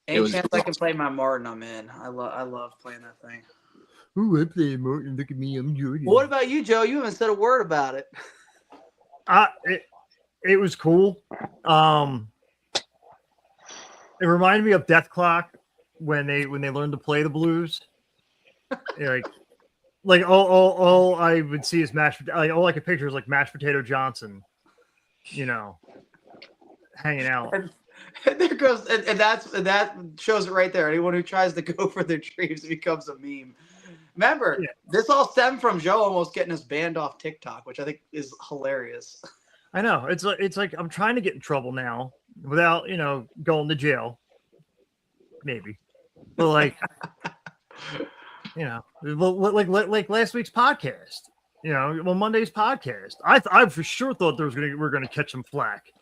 Any chance I can play my Martin, I'm in. I love playing that thing. Ooh, I play Martin. Look at me, I'm Jordan. What about you, Joe? You haven't said a word about it. It was cool. It reminded me of Death Clock when they learned to play the blues. like all I would see is all I could picture is like mashed potato Johnson, hanging out. And there goes, and that shows it right there. Anyone who tries to go for their dreams becomes a meme. Remember, This all stemmed from Joe almost getting us banned off TikTok, which I think is hilarious. I know. It's like I'm trying to get in trouble now without, going to jail. Maybe. But like, like last week's podcast, Monday's podcast. I for sure thought we're gonna catch some flack.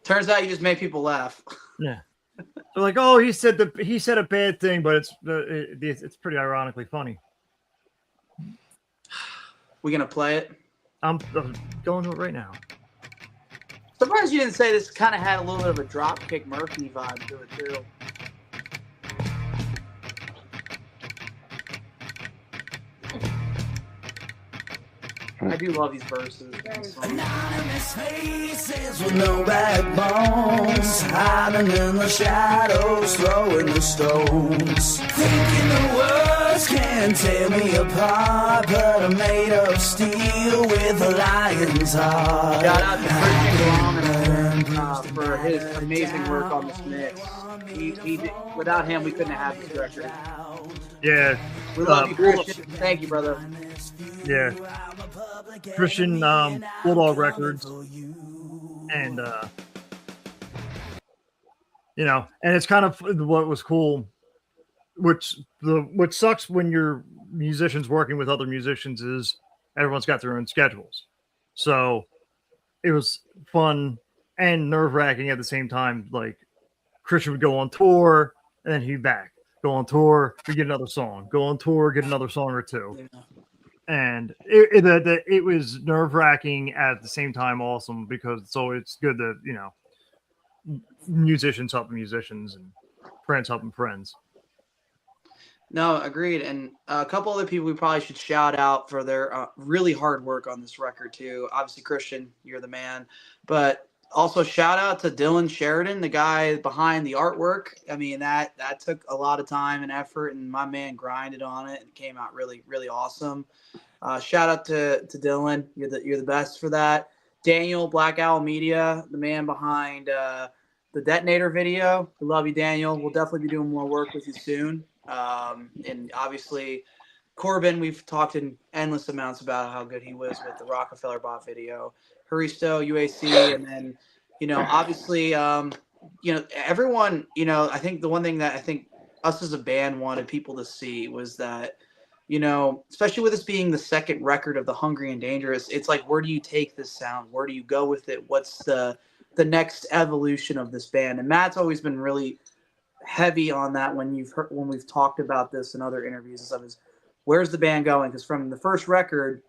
Turns out you just made people laugh. Yeah. They're like, oh, he said a bad thing, but it's pretty ironically funny. We gonna play it? I'm going to it right now. Surprised you didn't say this kind of had a little bit of a Dropkick Murphy vibe to it too. I do love these verses. Anonymous faces with no backbones, hiding in the shadows, throwing the stones. Thinking the words can't tear me apart, but I'm made of steel with a lion's heart. Shout out to Christian Graham for his amazing work on this mix. Without him, we couldn't have had this record. Yeah. We love you, Christian. Thank you, brother. Yeah. Christian Bulldog Records. And, and it's kind of what was cool, what sucks when you're musicians working with other musicians is everyone's got their own schedules. So it was fun and nerve-wracking at the same time. Like, Christian would go on tour, and then he'd be back. Go on tour, we get another song. Go on tour, get another song or two. Yeah. And it was nerve-wracking at the same time awesome, because it's always good that, musicians helping musicians and friends helping friends. No, agreed. And a couple other people we probably should shout out for their really hard work on this record too. Obviously, Christian, you're the man. But also shout out to Dylan Sheridan, the guy behind the artwork. I mean, that took a lot of time and effort, and my man grinded on it and came out really, really awesome. Shout out to Dylan. You're the best for that. Daniel, Black Owl Media, the man behind the Detonator video. We love you, Daniel. We'll definitely be doing more work with you soon. And obviously, Corbin, we've talked in endless amounts about how good he was with the Rockefeller Bot video. Haristo, UAC, and then, obviously, everyone, I think the one thing that I think us as a band wanted people to see was that, especially with this being the second record of the Hungry and Dangerous, it's like, where do you take this sound? Where do you go with it? What's the next evolution of this band? And Matt's always been really heavy on that when we've talked about this in other interviews and stuff, is where's the band going? Because from the first record,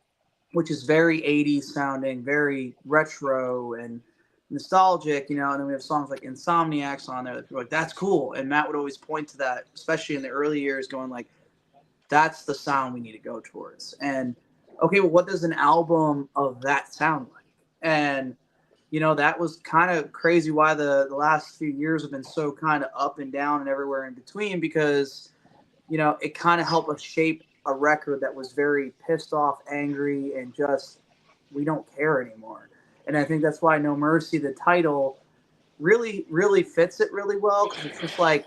which is very 80s sounding, very retro and nostalgic, and then we have songs like Insomniacs on there that people are like, that's cool. And Matt would always point to that, especially in the early years, going like, that's the sound we need to go towards. And okay, well, what does an album of that sound like? And that was kind of crazy why the last few years have been so kind of up and down and everywhere in between, because, it kind of helped us shape a record that was very pissed off, angry, and just, we don't care anymore. And I think that's why No Mercy, the title, really, really fits it really well, because it's just like,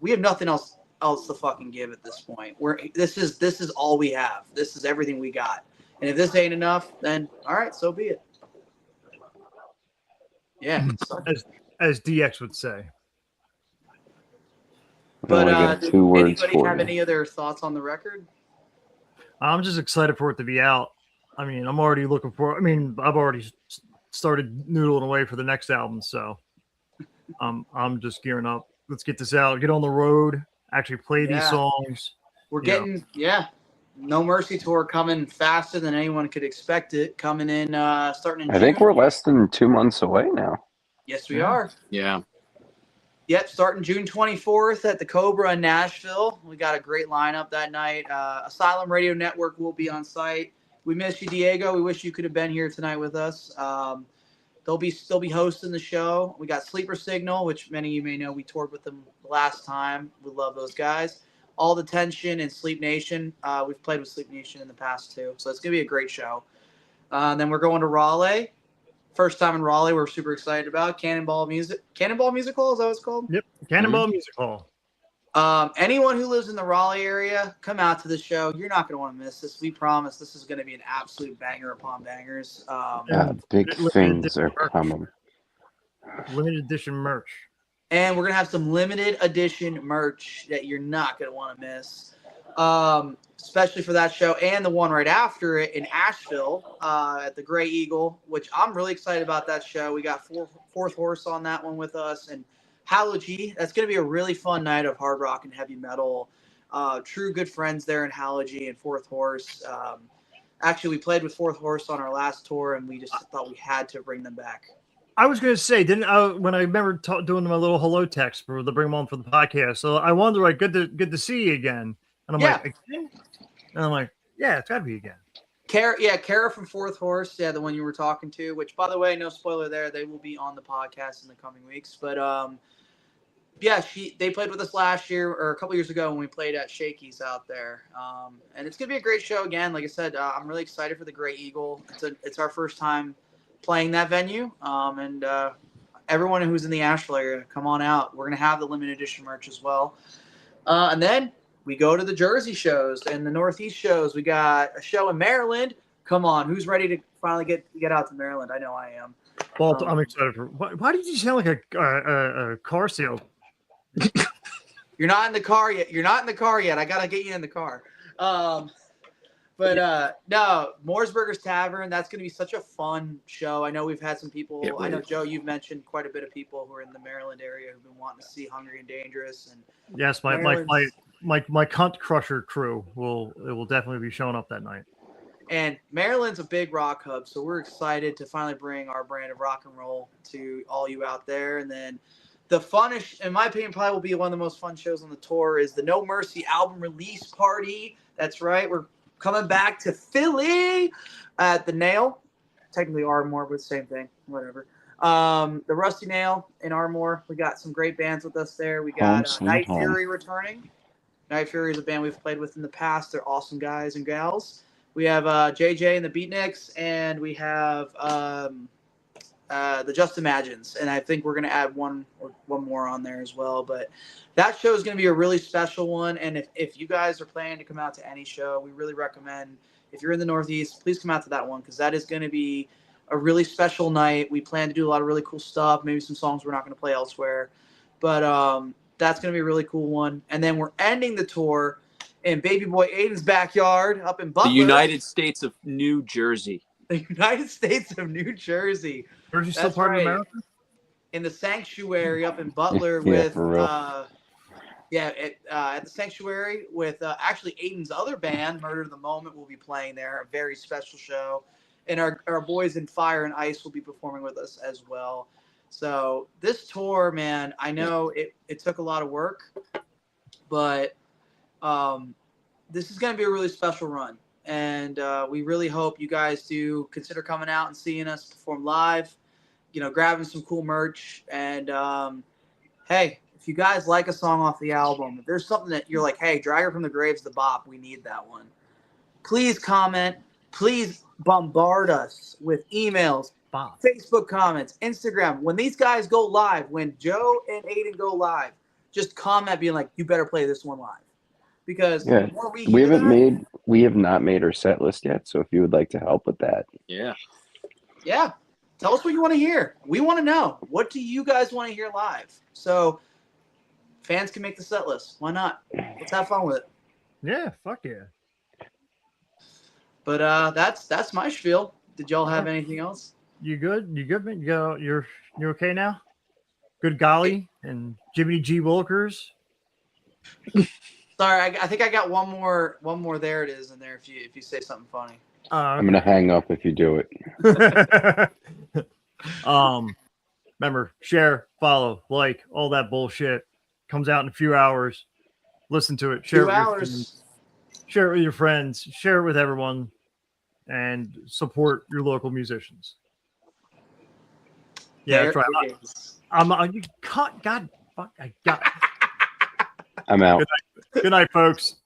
we have nothing else to fucking give at this point. This is all we have. This is everything we got. And if this ain't enough, then all right, so be it. Yeah, as DX would say. But did anybody have any other thoughts on the record? I'm just excited for it to be out. I mean, I'm already looking for. I mean, I've already started noodling away for the next album, so I'm just gearing up. Let's get this out. Get on the road. Actually play these songs. We're getting No Mercy tour coming faster than anyone could expect it. Coming in, starting in June. I think we're less than 2 months away now. Yes, we are. Yeah. Yep, starting June 24th at the Cobra in Nashville. We got a great lineup that night. Asylum Radio Network will be on site. We miss you, Diego. We wish you could have been here tonight with us. They'll be hosting the show. We got Sleeper Signal, which many of you may know. We toured with them last time. We love those guys. All the Tension and Sleep Nation. We've played with Sleep Nation in the past too, so it's gonna be a great show. Then we're going to Raleigh. First time in Raleigh, we're super excited about Cannonball Music Hall. Is that what it's called? Yep, Cannonball Music Hall. Anyone who lives in the Raleigh area, come out to the show. You're not going to want to miss this. We promise this is going to be an absolute banger upon bangers. Big things are coming. Limited edition merch. And we're going to have some limited edition merch that you're not going to want to miss, especially for that show and the one right after it in Asheville at the Gray Eagle, which I'm really excited about that show. We got Fourth Horse on that one with us, and Halogy. That's going to be a really fun night of hard rock and heavy metal. True good friends there in Halogy and Fourth Horse. Actually, we played with Fourth Horse on our last tour, and we just thought we had to bring them back. I was going to say, when I remember doing my little hello text for the bring them on for the podcast, so I wonder, like, good to see you again. And I'm like, again? And I'm like, yeah, it's got to be again. Kara from Fourth Horse, the one you were talking to. Which, by the way, no spoiler there. They will be on the podcast in the coming weeks. But they played with us last year or a couple years ago when we played at Shakey's out there. And it's gonna be a great show again. Like I said, I'm really excited for the Grey Eagle. It's our first time playing that venue. And everyone who's in the Asheville area, come on out. We're gonna have the limited edition merch as well. And then we go to the Jersey shows and the Northeast shows. We got a show in Maryland. Come on, who's ready to finally get out to Maryland? I know I am. Well, I'm excited for. Why did you sound like a car sale? You're not in the car yet. I gotta get you in the car. No, Mooresburgers Tavern. That's gonna be such a fun show. I know we've had some people. I know Joe, you've mentioned quite a bit of people who are in the Maryland area who've been wanting to see Hungry and Dangerous. And yes, my cunt crusher crew will definitely be showing up that night. And Maryland's a big rock hub, so we're excited to finally bring our brand of rock and roll to all you out there. And then the funnest, in my opinion, probably will be one of the most fun shows on the tour is the No Mercy album release party. That's right. We're coming back to Philly at the Nail. Technically Ardmore, but same thing. Whatever. The Rusty Nail in Ardmore. We got some great bands with us there. We got Night Fury returning. Night Fury is a band we've played with in the past. They're awesome guys and gals. We have JJ and the Beatniks, and we have the Just Imagines, and I think we're going to add one more on there as well. But that show is going to be a really special one, and if you guys are planning to come out to any show, we really recommend, if you're in the Northeast, please come out to that one, because that is going to be a really special night. We plan to do a lot of really cool stuff, maybe some songs we're not going to play elsewhere, but that's going to be a really cool one. And then we're ending the tour in Baby Boy Aiden's backyard up in Butler. The United States of New Jersey. The United States of New Jersey. Jersey still part of America? In the Sanctuary up in Butler at the Sanctuary with actually Aiden's other band, Murder of the Moment, will be playing there. A very special show. And our boys in Fire and Ice will be performing with us as well. So this tour, man, I know it took a lot of work, but this is going to be a really special run. And we really hope you guys do consider coming out and seeing us perform live, grabbing some cool merch. And, hey, if you guys like a song off the album, if there's something that you're like, hey, Drag Her From the Grave's the bop, we need that one. Please comment. Please bombard us with emails, Facebook comments, Instagram. When these guys go live, when Joe and Aiden go live, just comment being like, you better play this one live. Because we have not made our set list yet. So if you would like to help with that. Yeah. Tell us what you want to hear. We want to know. What do you guys want to hear live? So fans can make the set list. Why not? Let's have fun with it. Yeah, fuck yeah. But that's my spiel. Did y'all have anything else? You good? You good, man? You're okay now? Good golly and Jimmy G. Wilkers. Sorry, I think I got one more. There it is in there. If you say something funny, I'm gonna hang up if you do it. Remember, share, follow, like, all that bullshit. Comes out in a few hours. Listen to it. Share it with your friends. Share it with everyone, and support your local musicians. Yeah, that's right. You cut. God, fuck, I got. I'm out. Good night, folks.